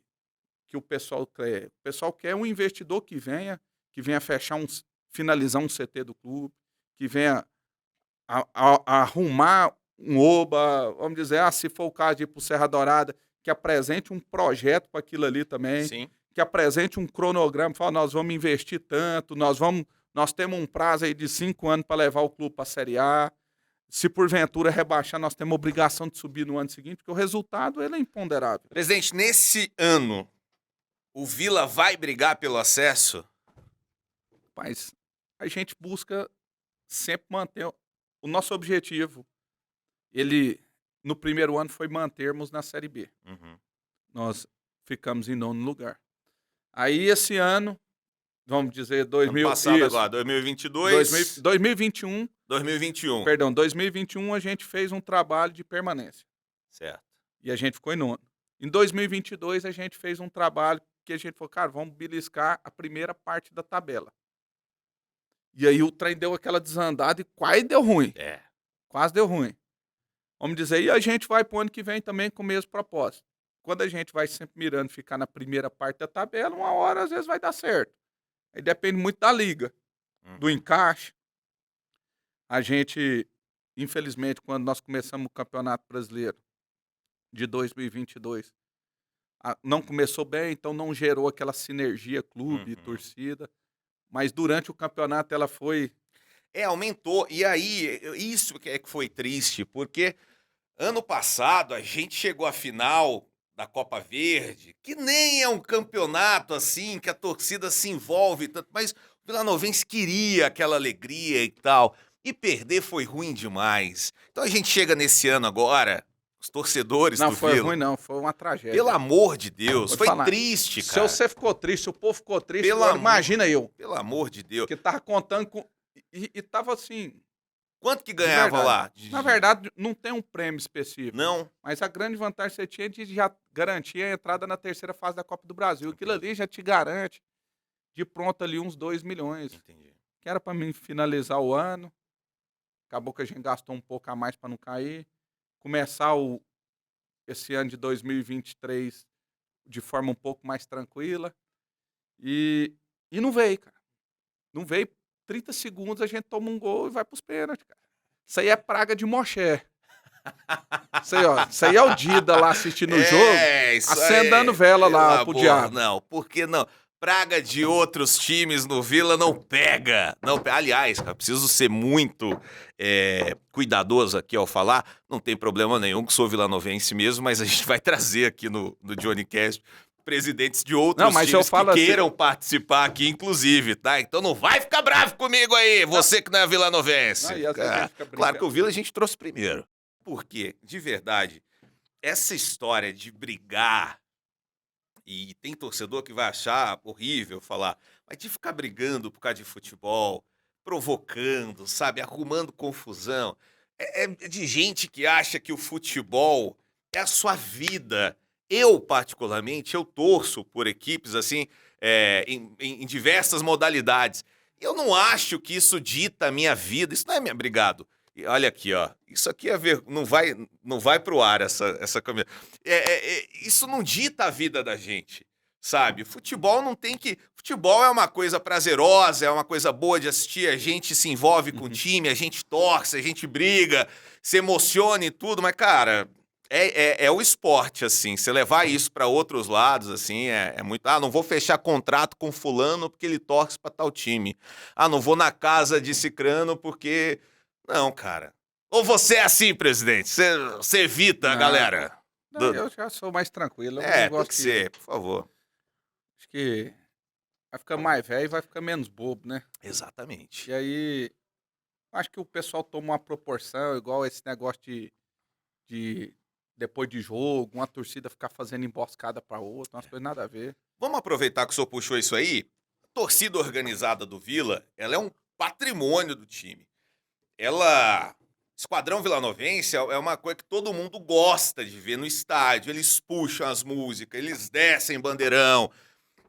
o pessoal quer. O pessoal quer um investidor que venha finalizar um CT do clube, que venha arrumar um oba, vamos dizer, se for o caso de ir para o Serra Dourada, que apresente um projeto para aquilo ali também, Sim. que apresente um cronograma, fala, nós vamos investir tanto, nós temos um prazo aí de 5 anos para levar o clube para a Série A, se porventura rebaixar, nós temos obrigação de subir no ano seguinte, porque o resultado ele é imponderável. Presidente, nesse ano, o Vila vai brigar pelo acesso? Mas a gente busca sempre manter o nosso objetivo. No primeiro ano foi mantermos na Série B. Nós ficamos em 9º lugar. Aí esse ano, vamos dizer, ano passado agora, 2022. 2021. 2021. Perdão, 2021 a gente fez um trabalho de permanência. Certo. E a gente ficou em 9º. Em 2022 a gente fez um trabalho que a gente falou, cara, vamos beliscar a primeira parte da tabela. E aí o trem deu aquela desandada e quase deu ruim. Quase deu ruim. Vamos dizer, e a gente vai pro ano que vem também com o mesmo propósito. Quando a gente vai sempre mirando ficar na primeira parte da tabela, uma hora às vezes vai dar certo. Aí depende muito da liga, do encaixe. A gente, infelizmente, quando nós começamos o Campeonato Brasileiro de 2022, não começou bem, então não gerou aquela sinergia clube e Uhum. torcida, mas durante o campeonato ela foi. Aumentou. E aí, isso que é que foi triste, porque ano passado a gente chegou à final da Copa Verde, que nem é um campeonato assim que a torcida se envolve tanto, mas o Vilanovense queria aquela alegria e tal. E perder foi ruim demais. Então a gente chega nesse ano agora, os torcedores Não do foi Vila, ruim não, foi uma pelo tragédia. amor de Deus, Vou te foi falar, triste, se cara. você ficou triste, se o povo ficou triste, Pelo agora amor, imagina eu, pelo amor de Deus. que tava contando com e tava assim, Quanto que de ganhava verdade. lá? Na verdade, não tem um prêmio específico, Não? mas a grande vantagem que você tinha de já garantir a entrada na terceira fase da Copa do Brasil. Aquilo ali já te garante de pronto ali uns 2 milhões, Entendi. que era para mim finalizar o ano. Acabou que a gente gastou um pouco a mais para não cair. Começar esse ano de 2023 de forma um pouco mais tranquila. E, e não veio, cara. Não veio. 30 segundos a gente toma um gol e vai pros pênaltis, cara. Isso aí é praga de Moché. Isso aí, ó. Isso aí é o Dida lá assistindo o jogo, É, isso acendendo aí. vela Pelo lá pro amor, diabo. não. Por que não? Praga de outros times no Vila não pega. Não, aliás, cara, preciso ser muito cuidadoso aqui ao falar. Não tem problema nenhum que sou vilanovense mesmo, mas a gente vai trazer aqui no Johnny Cast presidentes de Não, outros mas eu times que falo assim. queiram participar aqui, inclusive, tá? Então não vai ficar bravo comigo aí, você que não é Não, vilanovense. e às vezes a gente fica Claro que o brincando. Vila a gente trouxe primeiro. Porque, de verdade, essa história de brigar, e tem torcedor que vai achar horrível falar, mas de ficar brigando por causa de futebol, provocando, sabe, arrumando confusão, é de gente que acha que o futebol é a sua vida. Eu, particularmente, eu torço por equipes assim, em diversas modalidades. Eu não acho que isso dita a minha vida, isso não é minha. Obrigado. E olha aqui, ó. Isso aqui não vai pro ar essa câmera. Isso não dita a vida da gente, sabe? Futebol não tem que. Futebol é uma coisa prazerosa, é uma coisa boa de assistir. A gente se envolve com o Uhum. time, a gente torce, a gente briga, se emociona e tudo, mas, cara. É o esporte, assim. Você levar isso para outros lados, assim, é muito. Ah, não vou fechar contrato com fulano porque ele torce para tal time. Ah, não vou na casa de cicrano porque. Não, cara. Ou você é assim, presidente? Você evita a Não, galera? não, eu já sou mais tranquilo. É um Tem negócio que que ser, por favor. acho que vai ficar mais velho e vai ficar menos bobo, né? Exatamente. E aí, acho que o pessoal toma uma proporção, igual esse negócio de depois de jogo, uma torcida ficar fazendo emboscada para outra, umas coisas nada a ver. Vamos aproveitar que o senhor puxou isso aí. A torcida organizada do Vila, ela é um patrimônio do time. Ela. Esquadrão Vilanovense é uma coisa que todo mundo gosta de ver no estádio. Eles puxam as músicas, eles descem bandeirão.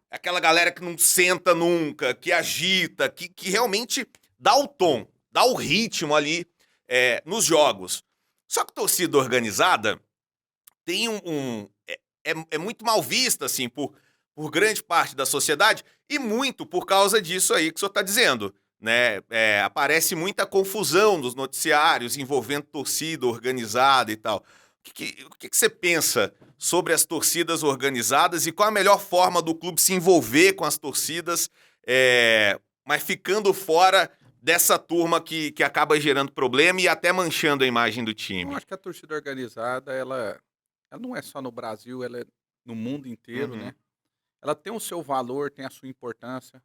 Aquela galera que não senta nunca, que agita, que realmente dá o tom, dá o ritmo ali nos jogos. Só que torcida organizada tem é muito mal vista, assim, por grande parte da sociedade e muito por causa disso aí que o senhor está dizendo. Né? Aparece muita confusão nos noticiários envolvendo torcida organizada e tal. O que você pensa sobre as torcidas organizadas e qual a melhor forma do clube se envolver com as torcidas, mas ficando fora dessa turma que acaba gerando problema e até manchando a imagem do Eu time? acho que a torcida organizada, ela não é só no Brasil, ela é no mundo inteiro, Uhum, né? Ela tem o seu valor, tem a sua importância.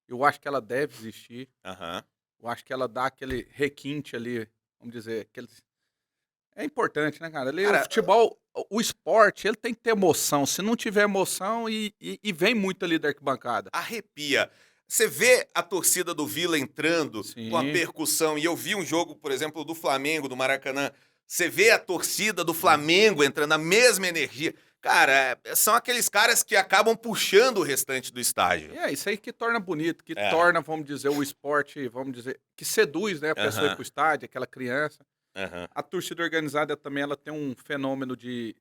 Eu acho que ela deve existir. aham. Eu acho que ela dá aquele requinte ali, vamos dizer, é importante, né, cara? Ali, o Cara, futebol, o esporte, ele tem que ter emoção. Se não tiver emoção, e vem muito ali da arquibancada. arrepia. Você vê a torcida do Vila entrando com a Sim, percussão, e eu vi um jogo, por exemplo, do Flamengo, do Maracanã. Você vê a torcida do sim. Flamengo entrando, a mesma energia. Cara, são aqueles caras que acabam puxando o restante do E estágio. é isso aí que torna bonito, que É. torna, vamos dizer, o esporte, vamos dizer, que seduz, né, a pessoa ir Aham, pro estádio, aquela criança. aham, A torcida organizada também, ela tem um fenômeno de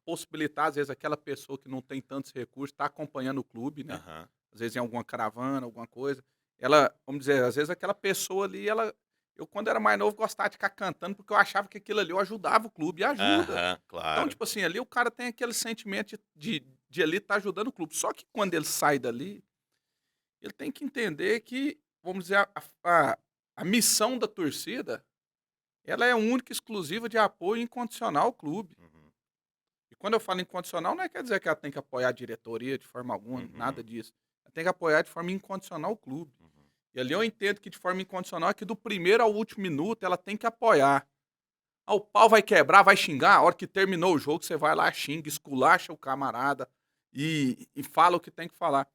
possibilitar, às vezes, aquela pessoa que não tem tantos recursos, tá acompanhando o clube, né? aham. Às vezes em alguma caravana, alguma coisa. Ela, vamos dizer, às vezes aquela pessoa ali, ela Eu, quando era mais novo, gostava de ficar cantando, porque eu achava que aquilo ali eu ajudava o clube, e ajuda. Aham, Então, claro. tipo assim, ali o cara tem aquele sentimento de ali estar ajudando o clube. Só que quando ele sai dali, ele tem que entender que, vamos dizer, a missão da torcida, ela é única e exclusiva de apoio incondicional ao clube. Uhum, E quando eu falo incondicional, não quer dizer que ela tem que apoiar a diretoria de forma alguma, nada uhum, disso. Ela tem que apoiar de forma incondicional o clube. uhum. E ali eu entendo que de forma incondicional é que do primeiro ao último minuto ela tem que apoiar. Ah, o pau vai quebrar, vai xingar. A hora que terminou o jogo, você vai lá, xinga, esculacha o camarada e fala o que tem que falar.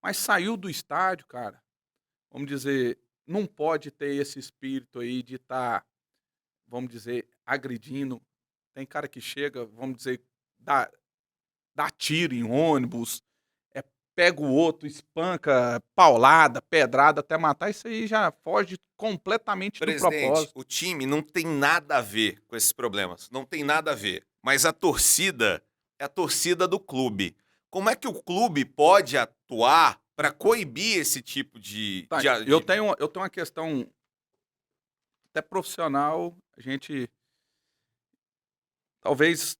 Mas saiu do estádio, cara, vamos dizer, não pode ter esse espírito aí de estar, vamos dizer, agredindo. Tem cara que chega, vamos dizer, dá tiro em ônibus, pega o outro, espanca, paulada, pedrada até matar. Isso aí já foge completamente do Presidente, propósito. o time não tem nada a ver com esses problemas, não tem nada a ver. Mas a torcida é a torcida do clube. Como é que o clube pode atuar para coibir esse tipo de, Tá, de, eu tenho uma questão até profissional, a gente talvez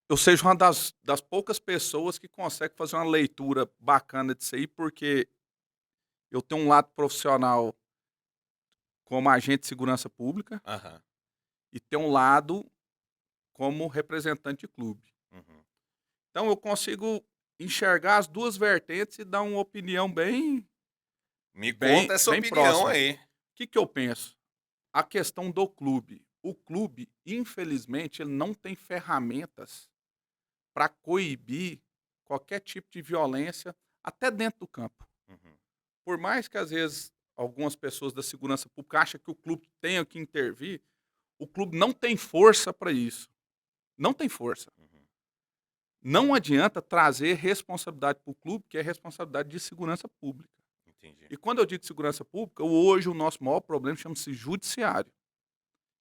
eu seja uma das poucas pessoas que consegue fazer uma leitura bacana disso aí, porque eu tenho um lado profissional como agente de segurança pública Aham, e tenho um lado como representante de clube. uhum. Então eu consigo enxergar as 2 vertentes e dar uma opinião Me conta essa bem opinião próxima. O aí. que eu penso? A questão do clube. O clube, infelizmente, ele não tem ferramentas para coibir qualquer tipo de violência, até dentro do campo. Uhum, Por mais que às vezes algumas pessoas da segurança pública acham que o clube tenha que intervir, o clube não tem força para isso. Não tem força. uhum, Não adianta trazer responsabilidade para o clube, que é responsabilidade de segurança pública. entendi. E quando eu digo segurança pública, hoje o nosso maior problema chama-se judiciário.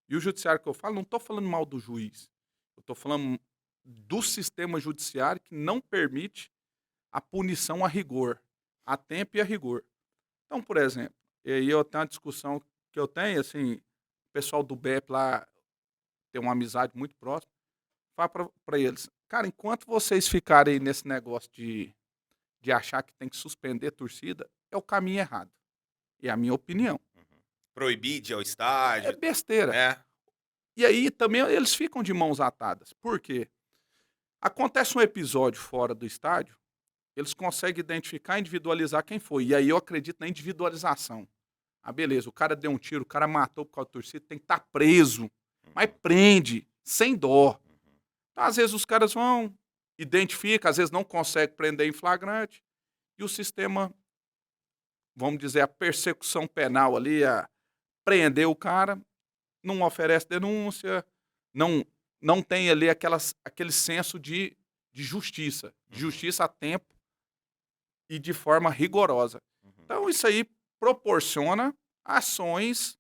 E o judiciário que eu falo, não estou falando mal do juiz. Eu estou falando do sistema judiciário que não permite a punição a rigor, a tempo e a rigor. Então, por exemplo, e aí eu tenho uma discussão que eu tenho, assim, o pessoal do BEP lá tem uma amizade muito próxima, fala para eles, cara, enquanto vocês ficarem nesse negócio de achar que tem que suspender a torcida, é o caminho errado. É a minha opinião. Uhum. Proibir de ir ao É estádio, besteira. né? E aí também eles ficam de mãos atadas. Por quê? Acontece um episódio fora do estádio, eles conseguem identificar e individualizar quem foi. E aí eu acredito na individualização. Ah, beleza, o cara deu um tiro, o cara matou por causa da torcida, tem que estar preso. Mas Uhum, prende, sem dó. uhum, Então, às vezes os caras vão, identifica, às vezes não consegue prender em flagrante, e o sistema, vamos dizer, a persecução penal ali, a prender o cara, não oferece denúncia, não não tem ali aquele senso de uhum, justiça a tempo e de forma rigorosa. uhum. Então isso aí proporciona ações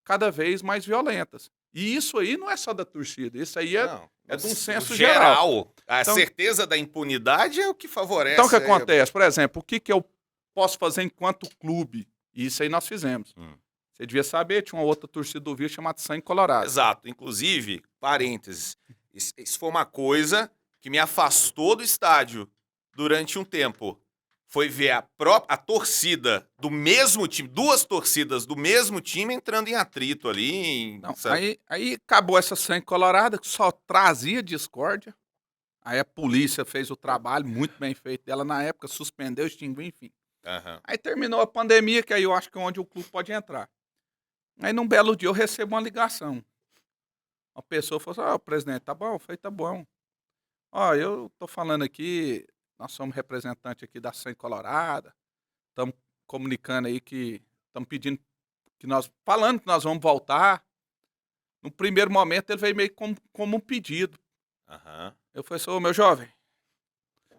cada vez mais violentas. E isso aí não é só da torcida, isso aí Não, é de um no senso geral. geral, a Então, certeza da impunidade é o que então o que favorece. acontece? Por exemplo, o que, que eu posso fazer enquanto clube? Isso aí nós fizemos. Hum. Você devia saber, tinha uma outra torcida do Rio chamada Sangue Colorado. Exato. Inclusive, parênteses, isso foi uma coisa que me afastou do estádio durante um tempo. Foi ver a torcida do mesmo time, duas torcidas do mesmo time entrando em atrito ali, Não, sabe? aí acabou essa Sangue Colorado que só trazia discórdia. Aí a polícia fez o trabalho muito bem feito dela na época, suspendeu, extinguiu, enfim. Aham. Aí terminou a pandemia, que aí eu acho que é onde o clube pode entrar. Aí num belo dia eu recebo uma ligação. Uma pessoa falou assim: ó, presidente, tá bom? Eu falei, tá bom. Ó, eu tô falando aqui, nós somos representante aqui da Sangue Colorada, estamos comunicando aí que estamos pedindo que nós, falando que nós vamos voltar. No primeiro momento ele veio meio como um pedido. Aham. Eu falei assim, ô meu jovem,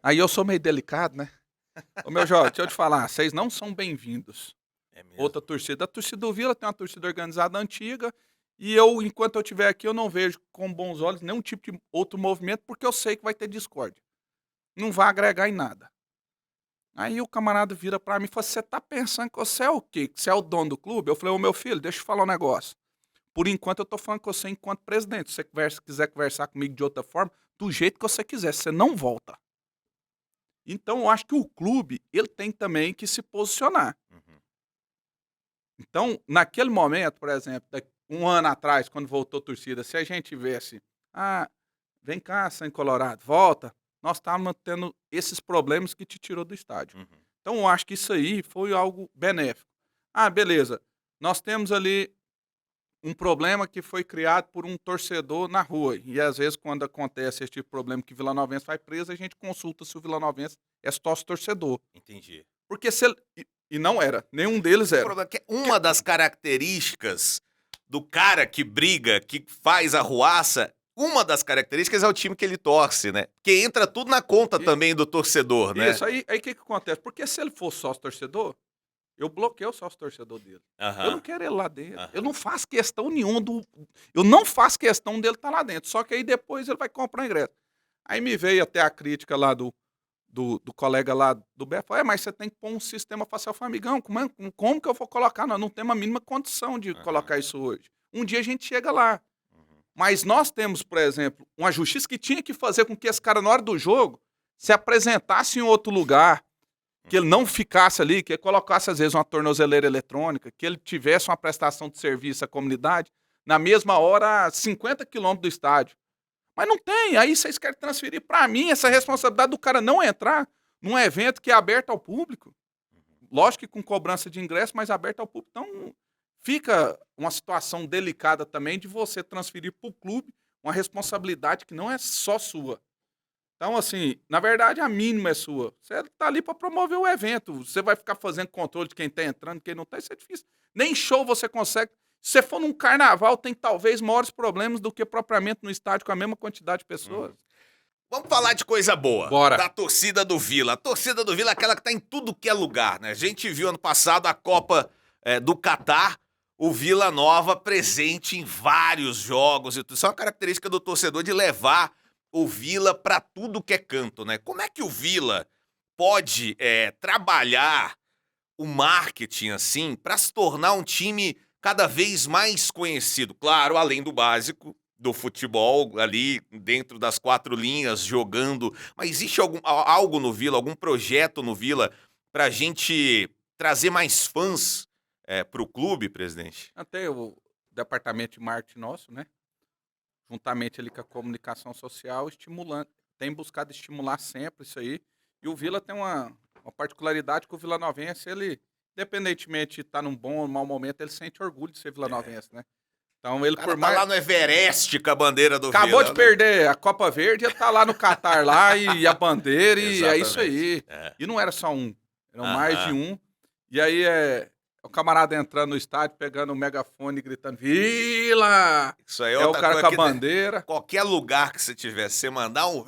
aí eu sou meio delicado, né? Ô meu jovem, deixa eu te falar, vocês não são bem-vindos. É mesmo. Outra torcida. A torcida do Vila tem uma torcida organizada antiga. E eu, enquanto eu estiver aqui, eu não vejo com bons olhos nenhum tipo de outro movimento, porque eu sei que vai ter discórdia. Não vai agregar em nada. Aí o camarada vira pra mim e fala: "Você tá pensando que você é o quê? Que você é o dono do clube?" Eu falei: "Ô meu filho, deixa eu falar um negócio. Por enquanto eu tô falando com você enquanto presidente. Se você quiser conversar comigo de outra forma, do jeito que você quiser, você não volta." Então eu acho que o clube, ele tem também que se posicionar. Uhum. Então, naquele momento, por exemplo, um ano atrás, quando voltou a torcida, se a gente tivesse: "Ah, vem cá, Sangue Colorado, volta", nós estávamos tendo esses problemas que te tirou do estádio. Uhum. Então eu acho que isso aí foi algo benéfico. Ah, beleza, nós temos ali um problema que foi criado por um torcedor na rua, e às vezes quando acontece esse tipo de problema que o vilanovense vai preso, a gente consulta se o vilanovense é sócio torcedor. Entendi. Porque se ele e não era, nenhum deles O era. problema é que uma das características do cara que briga, que faz arruaça, uma das características é o time que ele torce, né? Porque entra tudo na conta E também do torcedor, né? isso, aí o que que acontece? Porque se ele for sócio torcedor, eu bloqueio o sócio torcedor dele. Eu não Aham, quero ele lá dentro. Eu aham. não faço questão nenhuma eu não faço questão dele estar lá dentro, só que aí depois ele vai comprar o ingresso. Aí me veio até a crítica lá do colega lá do BF, falou: mas você tem que pôr um sistema facial. Eu falei: amigão, como que eu vou colocar? Nós não temos a mínima condição de Aham. colocar isso hoje. Um dia a gente chega lá. Uhum. Mas nós temos, por exemplo, uma justiça que tinha que fazer com que esse cara, na hora do jogo, se apresentasse em outro lugar, que ele não ficasse ali, que ele colocasse, às vezes, uma tornozeleira eletrônica, que ele tivesse uma prestação de serviço à comunidade, na mesma hora, a 50 quilômetros do estádio. Mas não tem. Aí vocês querem transferir para mim essa responsabilidade do cara não entrar num evento que é aberto ao público. Lógico que com cobrança de ingresso, mas aberto ao público. Então, fica uma situação delicada também de você transferir para o clube uma responsabilidade que não é só sua. Então, assim, na verdade, a mínima é sua. Você está ali para promover o evento. Você vai ficar fazendo controle de quem está entrando, quem não está, isso é difícil. Nem show você consegue. Se você for num carnaval, tem talvez maiores problemas do que propriamente no estádio com a mesma quantidade de pessoas. Uhum. Vamos falar de coisa boa. Bora. Da torcida do Vila. A torcida do Vila é aquela que tá em tudo que é lugar, né? A gente viu ano passado a Copa do Catar, o Vila Nova presente em vários jogos e tudo. Isso é uma característica do torcedor de levar o Vila pra tudo que é canto, né? Como é que o Vila pode trabalhar o marketing assim pra se tornar um time cada vez mais conhecido? Claro, além do básico do futebol ali dentro das quatro linhas jogando, mas existe algo no Vila, algum projeto no Vila pra gente trazer mais fãs pro clube, presidente? Até o departamento de marketing nosso, né? Juntamente ali com a comunicação social, estimulando, tem buscado estimular sempre isso aí. E o Vila tem uma particularidade que o vilanovense, ele, independentemente de estar num bom ou mau momento, ele sente orgulho de ser vilanovense, né? Então O ele, cara por tá mais. lá no Everest com a bandeira do Acabou de Vila, né? perder a Copa Verde, ele tá lá no Catar lá e a bandeira, e é isso Exatamente. aí. É. E não era só um, eram mais de Aham. um. E aí o camarada entrando no estádio, pegando o megafone e gritando: Vila! Isso aí é É o outra cara coisa com a que bandeira. qualquer lugar que você tiver, você mandar um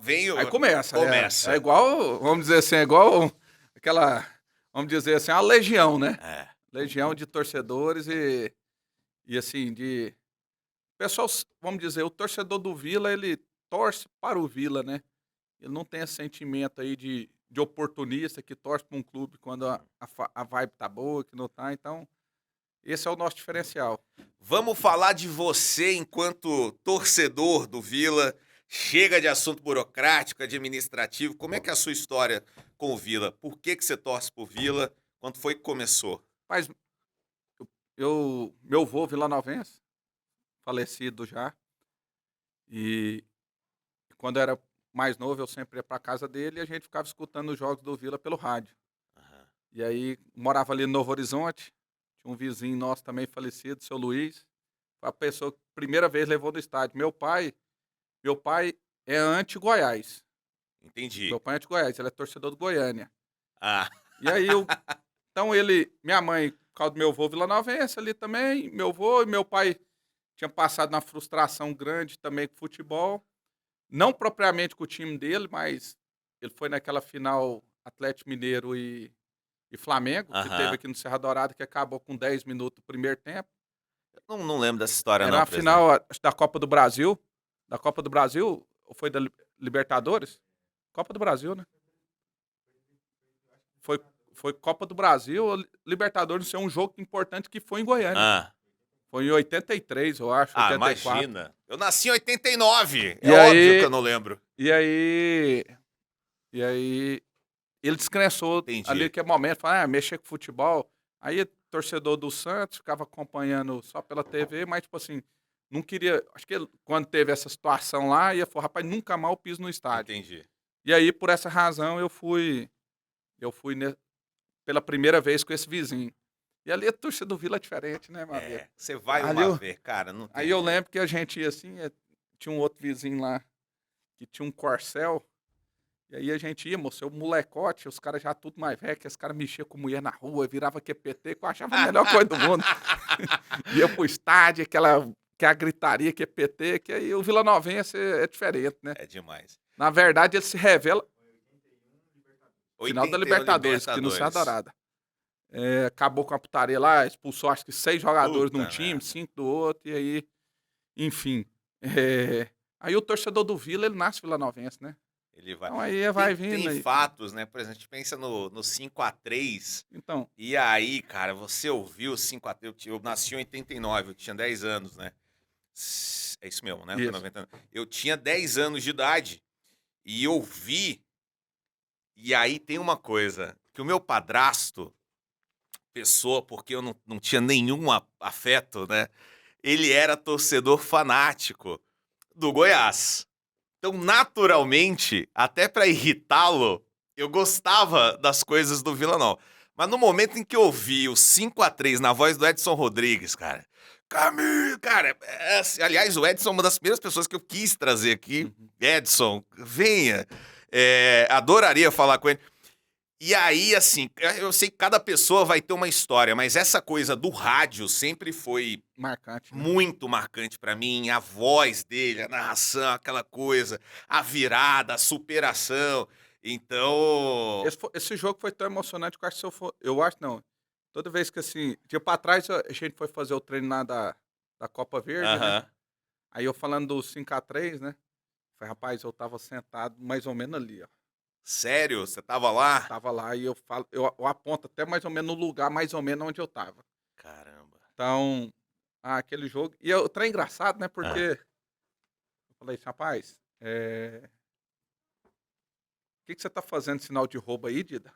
vem Aí começa. É começa. igual, vamos dizer assim, é igual aquela, vamos dizer assim, a legião, né? É. Legião de torcedores e assim, de. Pessoal, vamos dizer, o torcedor do Vila, ele torce para o Vila, né? Ele não tem esse sentimento aí de oportunista que torce para um clube quando a vibe tá boa, que não tá. Então, esse é o nosso diferencial. Vamos falar de você enquanto torcedor do Vila. Chega de assunto burocrático, administrativo. Como é que é a sua história com o Vila? Por que você torce pro Vila? Quando foi que começou? Mas meu avô vilanovense, falecido já, e quando eu era mais novo, eu sempre ia para casa dele e a gente ficava escutando os jogos do Vila pelo rádio. Aham. E aí, morava ali no Novo Horizonte, tinha um vizinho nosso também falecido, seu Luiz, foi a pessoa que primeira vez levou no estádio. Meu pai é anti-Goiás. Entendi. Meu pai é anti-Goiás, ele é torcedor do Goiânia. Ah, E aí, então minha mãe, por causa do meu avô vilanovense ali também, meu avô e meu pai tinha passado uma frustração grande também com o futebol. Não propriamente com o time dele, mas ele foi naquela final Atlético Mineiro e Flamengo, que teve aham. aqui no Serra Dourada, que acabou com 10 minutos do primeiro tempo. Não lembro dessa história Era não, uma presidente. final acho, da Copa do Brasil. Da Copa do Brasil, ou foi da Libertadores? Copa do Brasil, né? foi Copa do Brasil, Libertadores, isso é um jogo importante que foi em Goiânia. Ah, Foi em 83, eu acho, 84. imagina. Eu nasci em 89. E É óbvio aí- que eu não lembro. E aí ele descansou Entendi. ali que é momento, falou, mexer com futebol. Aí torcedor do Santos ficava acompanhando só pela TV, mas tipo assim, não queria, acho que quando teve essa situação lá, ia falar, rapaz, nunca mais eu piso no estádio. Entendi. E aí por essa razão eu fui pela primeira vez com esse vizinho. E ali a torcida do Vila é diferente, né, Maria? É, você vai Ali uma eu- vez, cara, não tem Aí eu jeito. lembro que a gente ia assim, tinha um outro vizinho lá que tinha um Corcel. E aí a gente ia, moço, eu molecote, os caras já tudo mais velho, que os caras mexiam com mulher na rua, virava QPT, que eu achava a melhor coisa do mundo. Ia pro estádio, que é a gritaria QPT, que aí o Vila Novense é diferente, né? É demais. Na verdade, ele se revela final 81 da Libertadores, que no Serra Dourada. Acabou com a putaria lá, expulsou acho que 6 jogadores Puta de um time, merda. 5 do outro, e aí, enfim. Aí o torcedor do Vila, ele nasce vilanovense, né? Ele vai. Então aí vai Tem vindo. Aí. fatos, né? Por exemplo, a gente pensa no 5x3. Então, E aí, cara, você ouviu o 5x3. Eu nasci em 89, eu tinha 10 anos, né? É isso mesmo, né? Foi Isso. 90 anos. Eu tinha 10 anos de idade. E eu vi. E aí tem uma coisa. Que o meu padrasto, pessoa, porque eu não tinha nenhum afeto, né? Ele era torcedor fanático do Goiás. Então, naturalmente, até pra irritá-lo, eu gostava das coisas do Vila Nova. Mas no momento em que eu vi o 5x3 na voz do Edson Rodrigues, cara, Camilo, cara, aliás, o Edson é uma das primeiras pessoas que eu quis trazer aqui. Edson, venha. Adoraria falar com ele. E aí, assim, eu sei que cada pessoa vai ter uma história, mas essa coisa do rádio sempre foi marcante. Né? muito marcante pra mim, a voz dele, a narração, aquela coisa, a virada, a superação. Então, Esse jogo foi tão emocionante que eu acho não. Toda vez que assim, dia pra trás a gente foi fazer o treino lá da Copa Verde, né? aham. Aí eu falando do 5x3, né? Falei, rapaz, eu tava sentado mais ou menos ali, ó. Sério? Você tava lá? Tava lá e eu aponto até mais ou menos no lugar, mais ou menos onde eu tava. Caramba. Então, aquele jogo. E o trem engraçado, né? Porque eu falei assim, rapaz, o que você tá fazendo sinal de roubo aí, Dida?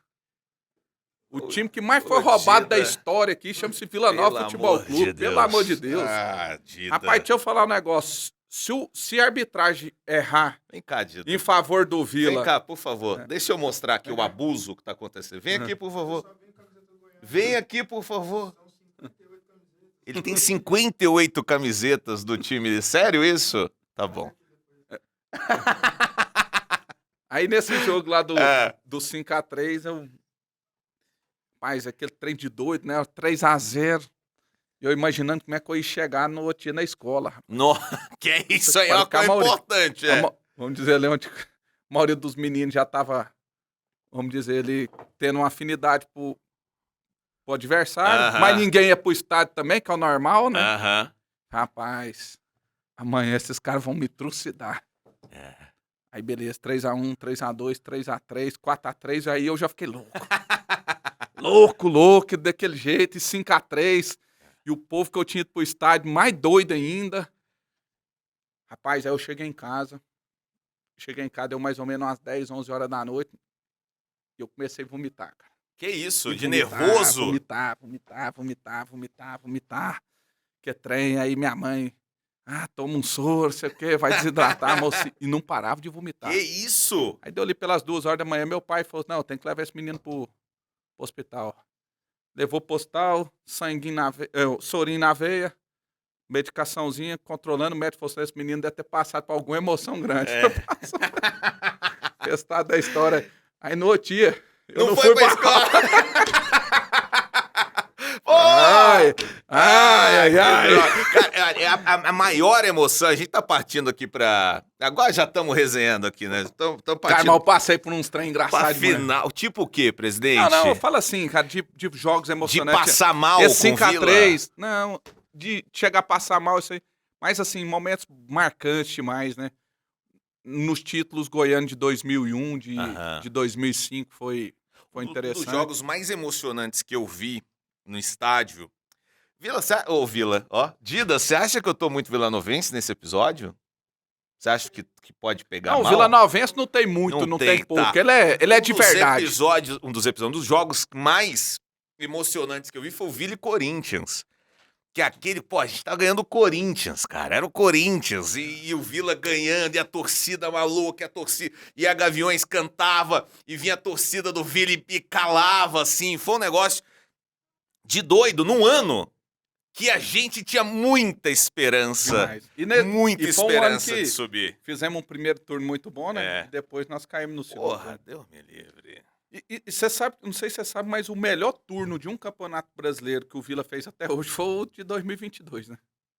O time que mais foi roubado da Dida. história aqui chama-se Vila Nova Futebol Clube. Pelo amor de Deus. Ah, Dida. Rapaz, deixa eu falar um negócio. Se a arbitragem errar Vem cá, Dida. em favor do Vila. Vem cá, por favor. Deixa eu mostrar aqui o abuso que tá acontecendo. Vem aqui, por favor. Vem aqui, por favor. Ele tem 58 camisetas do time. Sério isso? Tá bom. Aí nesse jogo lá do É. 5x3, Mas aquele trem de doido, né? 3x0. Eu imaginando como é que eu ia chegar no outro dia na escola. Que é isso aí, é uma Para coisa ficar importante. Vamos dizer ali onde a maioria dos meninos já tava, vamos dizer, ele tendo uma afinidade pro adversário, Aham. mas ninguém ia pro estádio também, que é o normal, né? Aham. Rapaz, amanhã esses caras vão me trucidar. É. Aí beleza, 3x1, 3x2, 3x3, 4x3, aí eu já fiquei louco. louco, daquele jeito, e 5x3. E o povo que eu tinha ido pro estádio, mais doido ainda. Rapaz, aí eu cheguei em casa. Deu mais ou menos umas 10, 11 horas da noite. E eu comecei a vomitar, cara. Que isso, E de nervoso? Vomitar. Que trem, aí minha mãe... toma um soro, sei o quê, vai desidratar, moço. E não parava de vomitar. Que isso? Aí deu ali pelas 2 horas da manhã, meu pai falou, não, tem que levar esse menino pro hospital. Levou pro hospital, sanguinho sorinho na veia, medicaçãozinha, controlando, o médico falou assim, esse menino deve ter passado por alguma emoção grande. Testado da história. Aí no outro dia, eu não foi fui pra escola. Ai. Cara, é a maior emoção. A gente tá partindo aqui pra... Agora já estamos resenhando aqui, né? Estamos Cara, partindo mas eu passei por uns trem pra engraçados. final. Tipo o quê, presidente? Não, fala assim, cara, de jogos De emocionantes. passar mal Esse com o Vila? 5x3, não, de chegar a passar mal, isso aí. Mas assim, momentos marcantes demais, né? Nos títulos goianos de 2001, de 2005, foi foi Um interessante. dos jogos mais emocionantes que eu vi no estádio. Vila, ó, Dida, você acha que eu tô muito vilanovense nesse episódio? Você acha que pode pegar Não, o mal? vilanovense não tem muito, não tem pouco. tá. Ele é de verdade. Um dos jogos mais emocionantes que eu vi foi o Vila e Corinthians. Que aquele, pô, a gente tá ganhando o Corinthians, cara. Era o Corinthians. E o Vila ganhando, e a torcida maluca, e a Gaviões cantava, e vinha a torcida do Vila e calava, assim. Foi um negócio de doido, num ano que a gente tinha muita esperança. Muita e foi um ano esperança que de subir. Fizemos um primeiro turno muito bom, né? É. E depois nós caímos no segundo. Porra, Deus me livre. E você sabe, não sei se você sabe, mas o melhor turno de um campeonato brasileiro que o Vila fez até hoje foi o de 2022, né?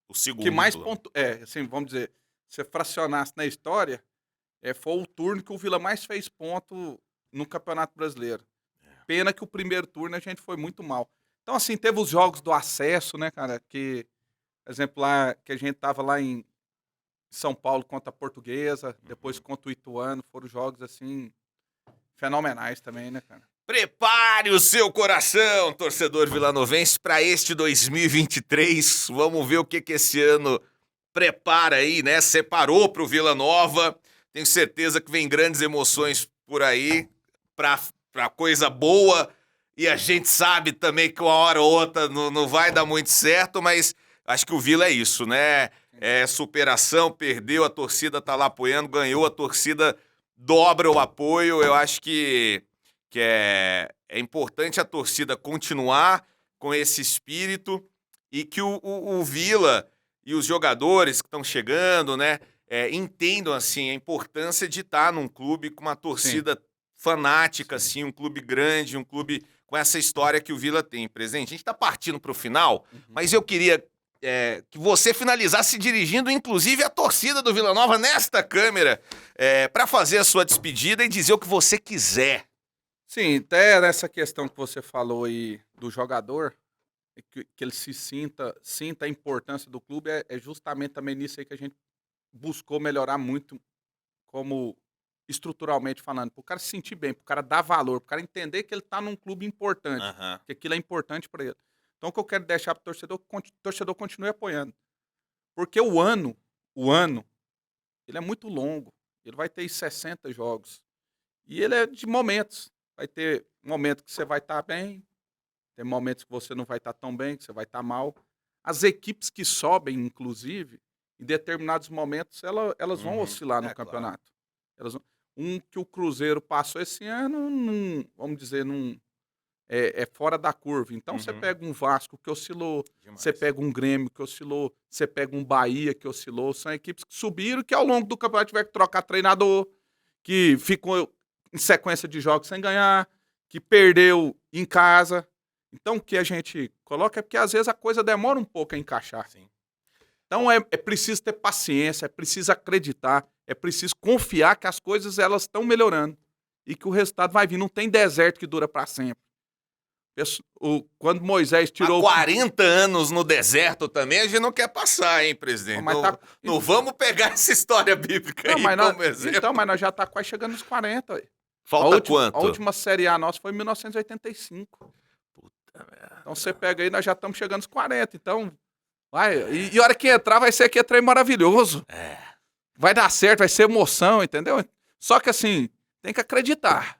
O segundo. Que mais ponto, assim, vamos dizer, se você fracionasse na história, foi o turno que o Vila mais fez ponto no Campeonato Brasileiro. Pena que o primeiro turno a gente foi muito mal. Então, assim, teve os jogos do acesso, né, cara? Que, por exemplo, lá que a gente tava lá em São Paulo contra a Portuguesa, depois contra o Ituano, foram jogos, assim, fenomenais também, né, cara? Prepare o seu coração, torcedor vilanovense, para este 2023. Vamos ver o que esse ano prepara aí, né? Separou pro Vila Nova. Tenho certeza que vem grandes emoções por aí, pra coisa boa. E a gente sabe também que uma hora ou outra não vai dar muito certo, mas acho que o Vila é isso, né? É superação, perdeu, a torcida tá lá apoiando, ganhou, a torcida dobra o apoio. Eu acho que é importante a torcida continuar com esse espírito e que o Vila e os jogadores que estão chegando, né, entendam assim a importância de estar num clube com uma torcida fanática, assim, um clube grande, um clube com essa história que o Vila tem presente. A gente está partindo para o final, mas eu queria que você finalizasse dirigindo, inclusive, a torcida do Vila Nova nesta câmera, para fazer a sua despedida e dizer o que você quiser. Sim, até nessa questão que você falou aí do jogador, que ele sinta a importância do clube, é justamente também nisso aí que a gente buscou melhorar muito, como estruturalmente falando, para o cara se sentir bem, para o cara dar valor, para o cara entender que ele está num clube importante, que aquilo é importante para ele. Então, o que eu quero deixar para o torcedor continue apoiando. Porque o ano, ele é muito longo. Ele vai ter 60 jogos. E ele é de momentos. Vai ter momento que você vai estar bem, tem momentos que você não vai estar tão bem, que você vai estar mal. As equipes que sobem, inclusive, em determinados momentos, elas vão oscilar no campeonato. Claro. Que o Cruzeiro passou esse ano, vamos dizer, é fora da curva. Então, você pega um Vasco que oscilou, você pega um Grêmio que oscilou, você pega um Bahia que oscilou. São equipes que subiram, que ao longo do campeonato tiver que trocar treinador, que ficou em sequência de jogos sem ganhar, que perdeu em casa. Então, o que a gente coloca é porque, às vezes, a coisa demora um pouco a encaixar. Sim. Então, é preciso ter paciência, é preciso acreditar, é preciso confiar que as coisas elas estão melhorando e que o resultado vai vir. Não tem deserto que dura para sempre. Quando Moisés tirou... Há 40 anos no deserto também, a gente não quer passar, hein, presidente? Não vamos pegar essa história bíblica aí como exemplo. Então, mas nós já tá quase chegando nos 40. Aí. Falta quanto? A última Série A nossa foi em 1985. Puta merda. Então você pega aí, nós já estamos chegando nos 40. Então, vai. E a hora que entrar, vai ser aqui trem maravilhoso. Vai dar certo, vai ser emoção, entendeu? Só que assim, tem que acreditar.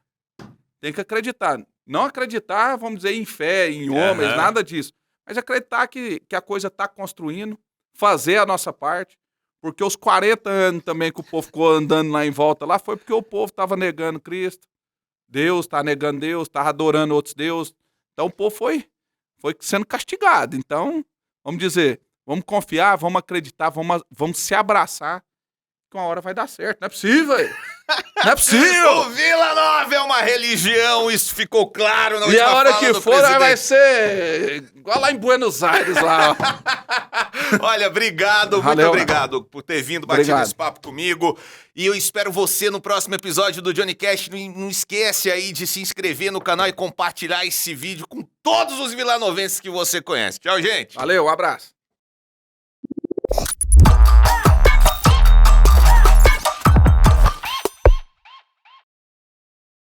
Tem que acreditar. Não acreditar, vamos dizer, em fé, em homens, nada disso. Mas acreditar que a coisa está construindo, fazer a nossa parte. Porque os 40 anos também que o povo ficou andando lá em volta lá, foi porque o povo estava negando Cristo. Deus estava negando Deus, estava adorando outros deuses. Então o povo foi sendo castigado. Então, vamos dizer, vamos confiar, vamos acreditar, vamos se abraçar, que uma hora vai dar certo. Não é possível, velho. Não é possível! O Vila Nova é uma religião, isso ficou claro na última fala. E a hora que for, presidente. Vai ser igual lá em Buenos Aires, lá. Olha, obrigado, muito obrigado por ter vindo, batido esse papo comigo. E eu espero você no próximo episódio do Johnny Cash. Não esquece aí de se inscrever no canal e compartilhar esse vídeo com todos os vilanovenses que você conhece. Tchau, gente! Valeu, um abraço.